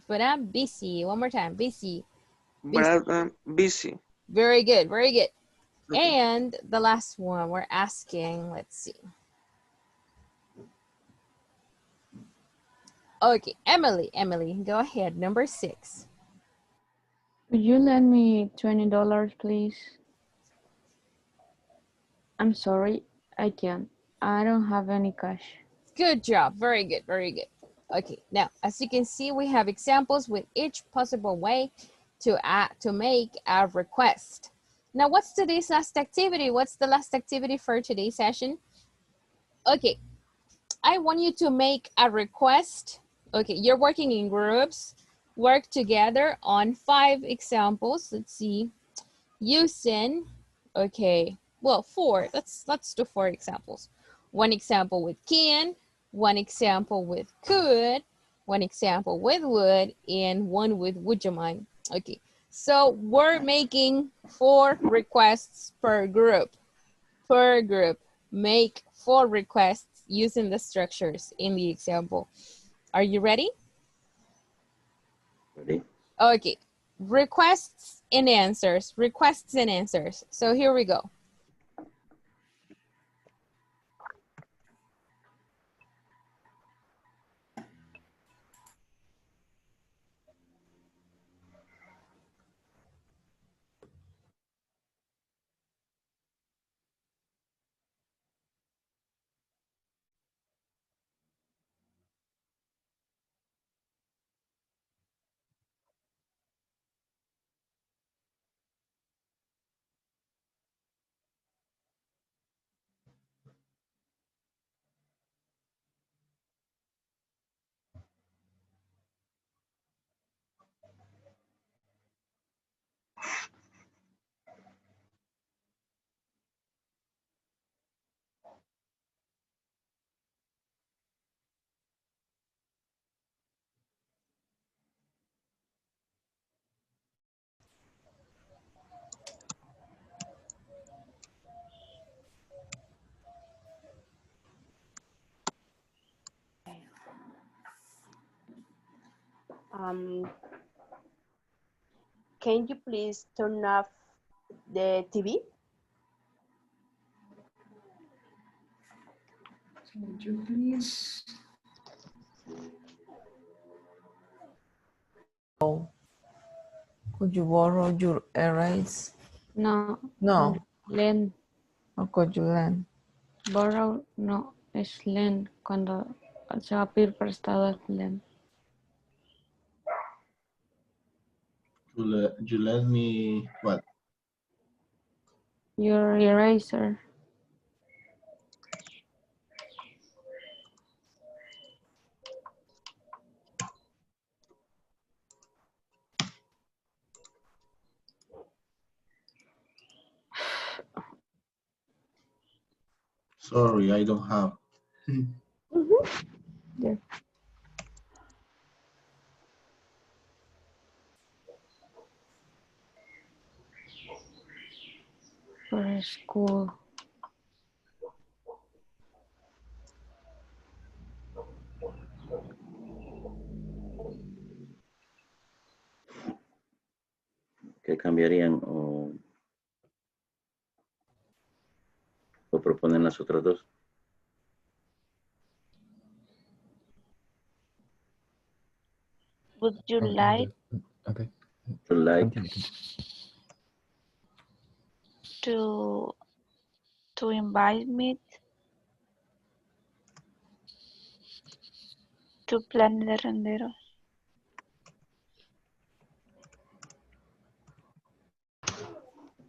But I'm busy. One more time, busy. But I'm busy. Very good, very good. Okay. And the last one we're asking, let's see. Okay, Emily, go ahead, number 6. Could you lend me $20, please? I'm sorry, I can't. I don't have any cash. Good job, very good, very good. Okay, now, as you can see, we have examples with each possible way to make a request. Now, what's today's last activity? What's the last activity for today's session? Okay, I want you to make a request. Okay, you're working in groups. Work together on 5 examples. Let's see. Using, okay, well, 4. Let's do 4 examples. 1 example with can, 1 example with could, 1 example with would, and 1 with would you mind. Okay, so we're making 4 requests per group. Per group, make 4 requests using the structures in the example. Are you ready? Ready. Okay, requests and answers, requests and answers. So here we go. Can you please turn off the TV? Can you please? Oh, could you borrow your erase? No. No. Lend. Or could you lend? Borrow no es lend. Cuando se va a pedir prestado es lend. You let me what? Your eraser. Sorry, I don't have. There. For school. ¿Qué cambiarían o proponen las otras dos? Would you like Okay. Like to invite me to Plan de Renderos?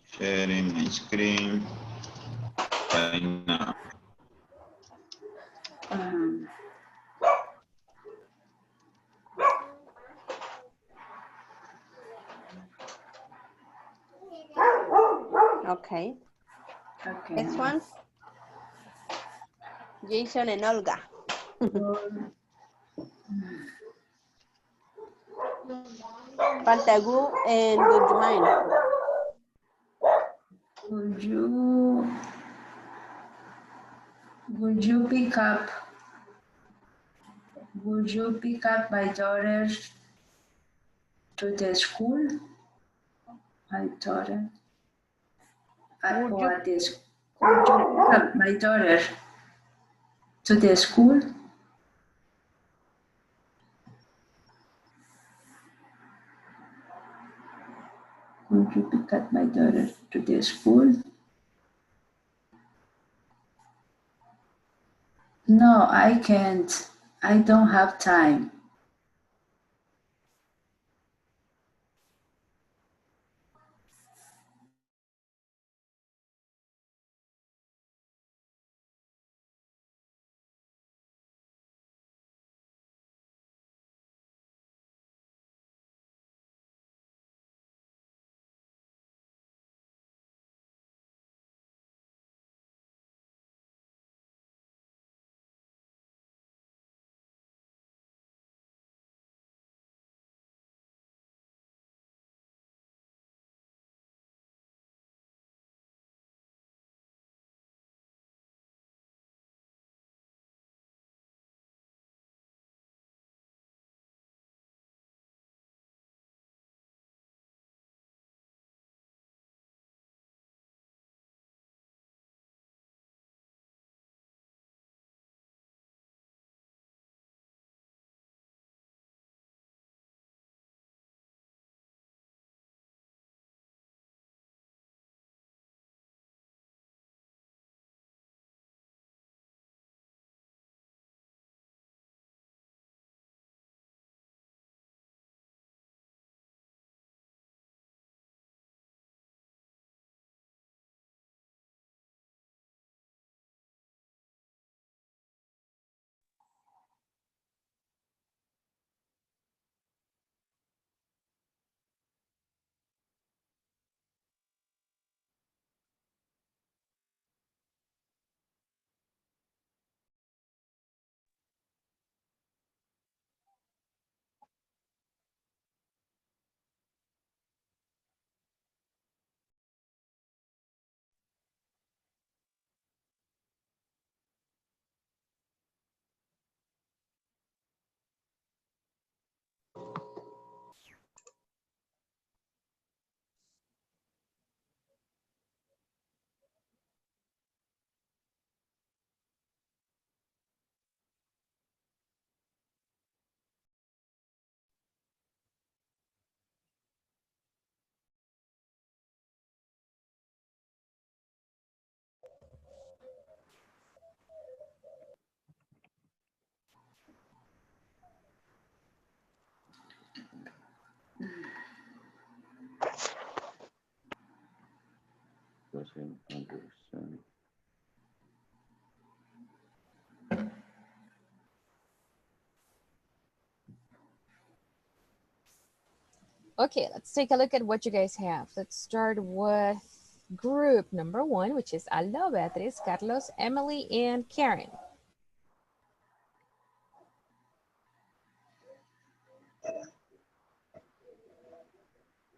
Sharing my screen right now. Okay. Next one. Jason and Olga. Pantagu and Good Mind. Would you pick up my daughter to the school? My daughter. Would you pick up my daughter to the school? Would you pick up my daughter to the school? No, I can't. I don't have time. doesn't understand. Okay, let's take a look at what you guys have. Let's start with group number 1, which is Aldo, Beatriz, Carlos, Emily, and Karen.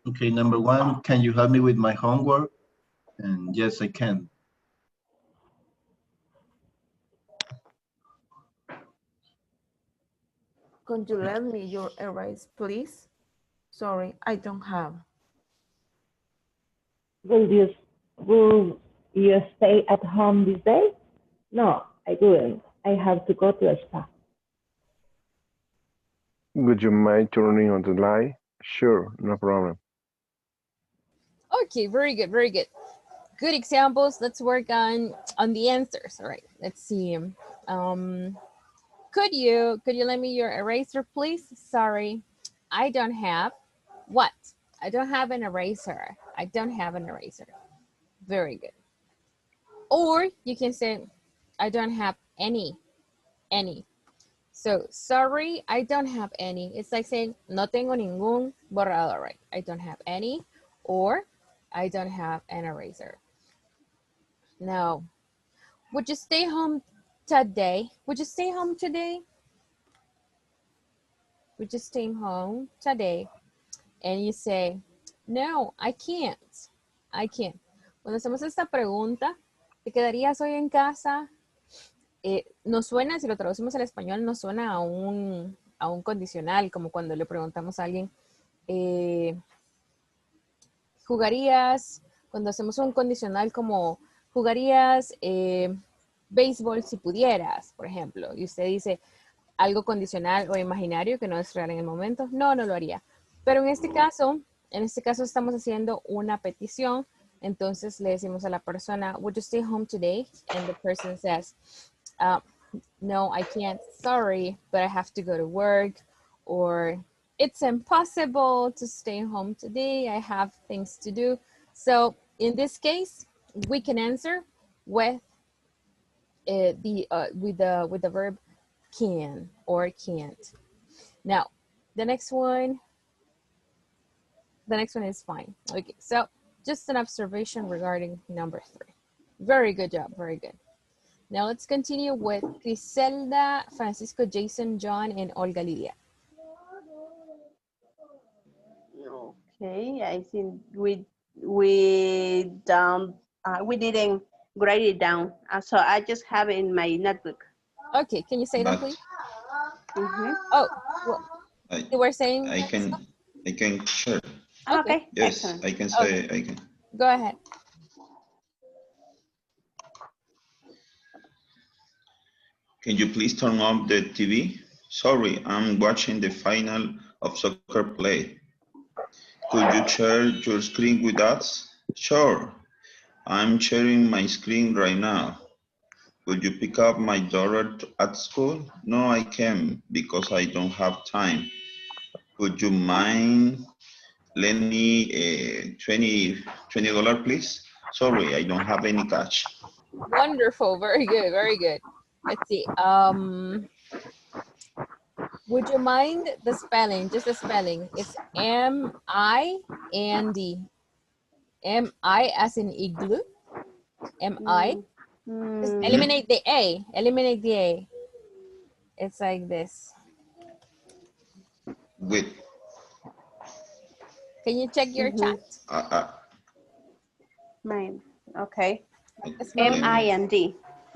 Okay, number 1, can you help me with my homework? And yes, I can. Could you lend me your erase, please? Sorry, I don't have. Will you stay at home this day? No, I wouldn't. I have to go to a spa. Would you mind turning on the light? Sure, no problem. Okay, very good, very good. Good examples. Let's work on the answers. All right, let's see. Could you lend me your eraser, please? Sorry, I don't have what? I don't have an eraser. I don't have an eraser. Very good. Or you can say, I don't have any. So, sorry, I don't have any. It's like saying, no tengo ningún borrador, right? I don't have any, or I don't have an eraser. Now, would you stay home today? Would you stay home today? Would you stay home today? And you say, no, I can't. I can't. Cuando hacemos esta pregunta, ¿te quedarías hoy en casa? Nos suena, si lo traducimos al español, nos suena a un condicional, como cuando le preguntamos a alguien, ¿jugarías? Cuando hacemos un condicional como, ¿jugarías béisbol si pudieras, por ejemplo? Y usted dice algo condicional o imaginario que no es real en el momento. No, no lo haría. Pero en este caso estamos haciendo una petición. Entonces le decimos a la persona, would you stay home today? And the person says, no, I can't. Sorry, but I have to go to work. Or it's impossible to stay home today. I have things to do. So in this case, we can answer with the verb can or can't. Now, the next one is fine. Okay, so just an observation regarding number 3. Very good job, very good. Now let's continue with Griselda, Francisco, Jason, John, and Olga Lidia. Okay, I think we didn't write it down, so I just have it in my notebook. Okay, can you say that, please? Oh, well, you were saying I can share. Okay. Yes, excellent. I can say. Okay. I can. Go ahead. Can you please turn off the TV? Sorry, I'm watching the final of soccer play. Could you share your screen with us? Sure, I'm sharing my screen right now. Could you pick up my daughter at school? No, I can't because I don't have time. Would you mind lend me $20, please? Sorry, I don't have any cash. Wonderful, very good, very good. Let's see. Would you mind the spelling? Just the spelling. It's M-I-N-D. M-I as in igloo. M-I. Just eliminate the A. Eliminate the A. It's like this. With. Can you check your chat? Mine. Okay. M-I-N-D,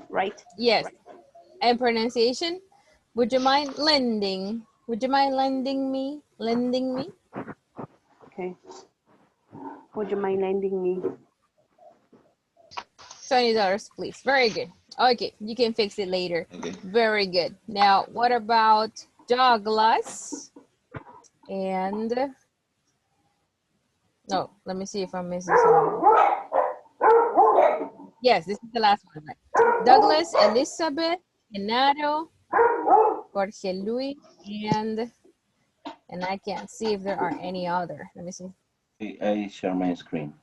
right? Yes. And pronunciation? Would you mind lending? Would you mind lending me? Lending me? Okay. Would you mind lending me? $20, please. Very good. Okay, you can fix it later. Okay. Very good. Now, what about Douglas? And no, let me see if I'm missing something. Yes, this is the last one, right? Douglas, Elizabeth, Genaro, Jorge Luis, and I can't see if there are any other. Let me see. I share my screen.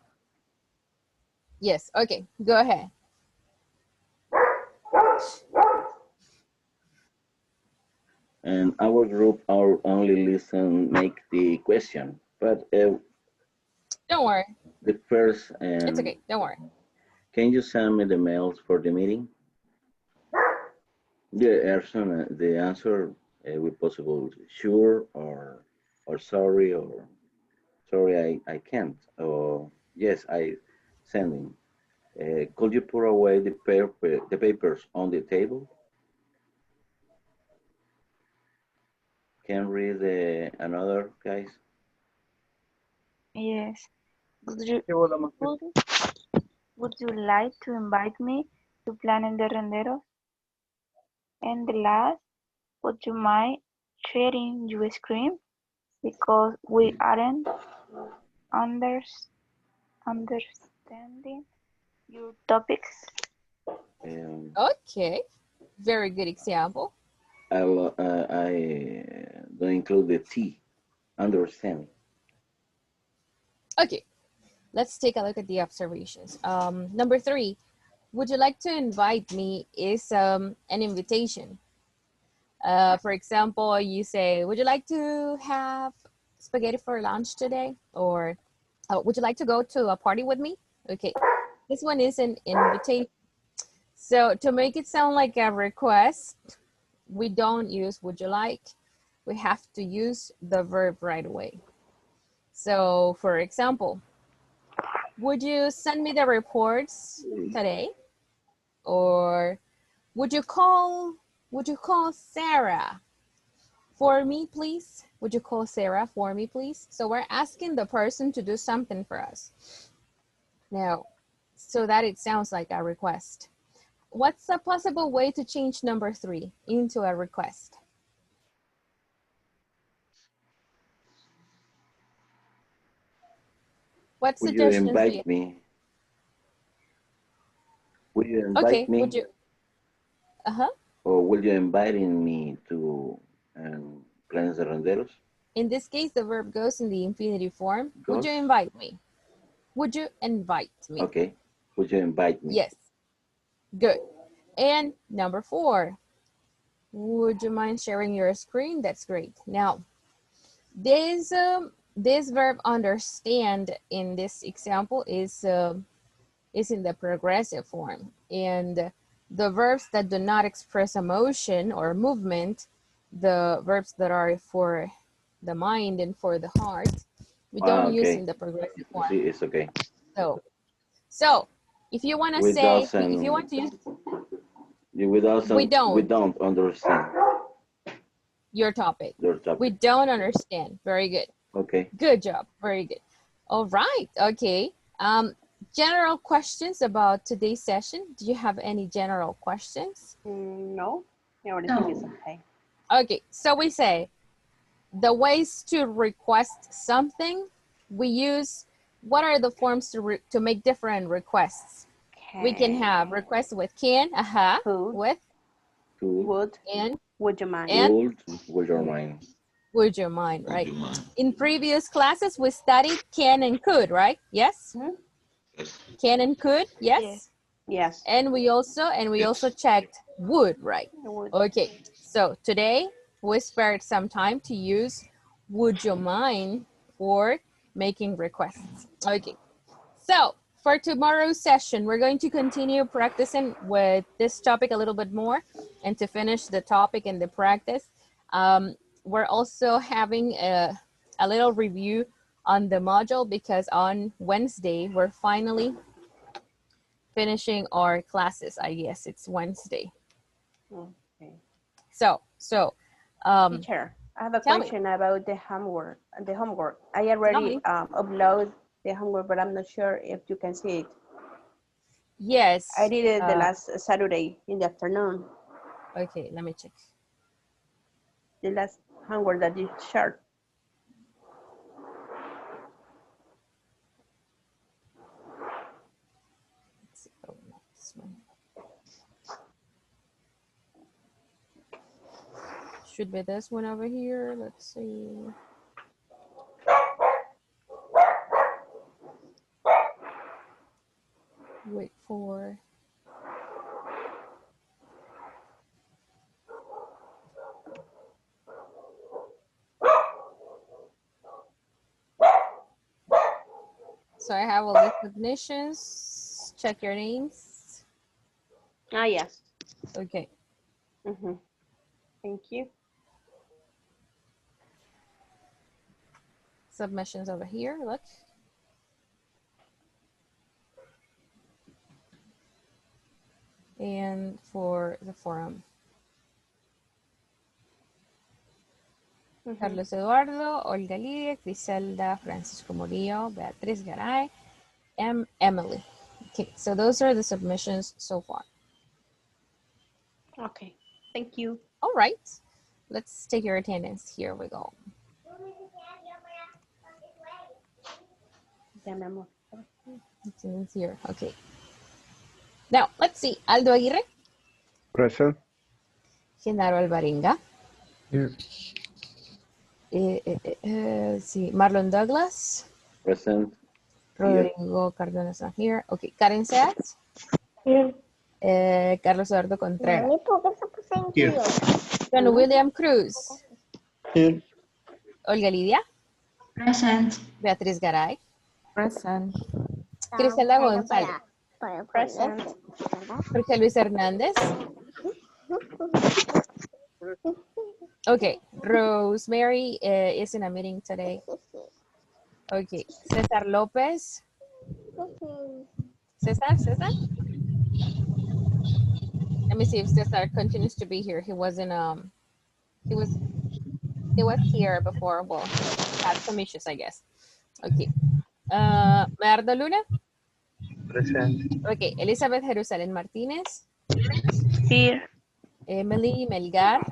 Yes, okay, go ahead. And our group our only listen make the question, but don't worry. The first It's okay, don't worry. Can you send me the mails for the meeting? The answer with possible sure or sorry or sorry I can't or yes I sending. Could you put away the papers on the table? Can read another, guys? Yes. Would you like to invite me to Planet de Renderos? And the last, would you mind sharing your screen? Because we aren't understanding your topics. Okay, very good example. I don't include the T, understand. Okay, let's take a look at the observations. Number 3, would you like to invite me is an invitation. For example, you say, would you like to have spaghetti for lunch today? Or would you like to go to a party with me? Okay, this one is an invitation. So to make it sound like a request, we don't use would you like. We have to use the verb right away. So for example, would you send me the reports today? Or would you call Sarah for me, please? Would you call Sarah for me, please? So we're asking the person to do something for us. Now, so that it sounds like a request. What's a possible way to change number 3 into a request? What suggestions do you invite me? Will you invite me? Would you? Or will you inviting me to Planes de Renderos? In this case, the verb goes in the infinitive form. Would you invite me? Would you invite me? Okay. Would you invite me? Yes. Good. And number 4, would you mind sharing your screen? That's great. Now, this verb understand in this example is in the progressive form, and the verbs that do not express emotion or movement, the verbs that are for the mind and for the heart, we don't use in the progressive form. It's okay. So if you want to say, if you want to use we don't understand your topic. We don't understand. Very good. Okay. Good job. Very good. All right. Okay. General questions about today's session. Do you have any general questions? No. Everything is okay. Okay. So we say the ways to request something. We use, what are the forms to make different requests? We can have requests with can, with, would, and would you mind, and would you mind, would you mind, right? In previous classes, we studied can and could, right? Yes. Can and could, yes. Yes. And we also checked would, right? Okay. So today we spared some time to use would you mind for making requests. Okay. So for tomorrow's session, we're going to continue practicing with this topic a little bit more. And to finish the topic and the practice, we're also having a little review on the module, because on Wednesday, we're finally finishing our classes. I guess it's Wednesday. Okay. So teacher, I have a question about the homework. I already upload the homework, but I'm not sure if you can see it. Yes. I did it the last Saturday in the afternoon. Okay, let me check. The last homework that you shared. Let's go next one. Should be this one over here. Let's see. wait for. So I have all the submissions. Check your names. Ah, yes. Okay. Thank you. Submissions over here, look. And for the forum. Carlos Eduardo, Olga Lidia, Griselda, Francisco Murillo, Beatriz Garay, and Emily. Okay, so those are the submissions so far. Okay, thank you. All right, let's take your attendance. Here we go. Attendance here, okay. Now, let's see. Aldo Aguirre. Present. Genaro Alvarenga. Here. See, Marlon Douglas. Present. Rodrigo Cardona is not here. Okay, Karen Seats. Here. Carlos Eduardo Contreras. Here. John William Cruz. Here. Olga Lidia. Present. Beatriz Garay. Present. Griselda González. Present. Jorge Luis Hernández. Okay, Rosemary is in a meeting today. Okay, Cesar Lopez. Cesar? Let me see if Cesar continues to be here. He wasn't he was here before. Well, had some issues, I guess. Okay. Merda Luna. Present. Okay, Elizabeth Jerusalén Martínez. Here. Emily Melgar.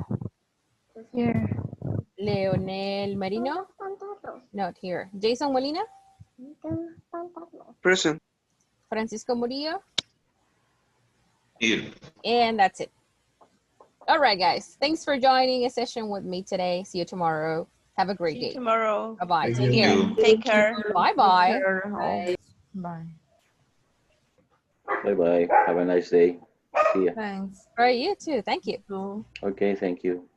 Here. Leonel Marino. Not here. Jason Molina. Present. Francisco Murillo. Here. And that's it. All right, guys. Thanks for joining a session with me today. See you tomorrow. Have a great day. Tomorrow. Bye-bye. Thank Take you. care. Take care. Bye-bye. Bye. Bye. Bye-bye. Have a nice day. See ya. Thanks. All right, you too. Thank you. Okay, thank you.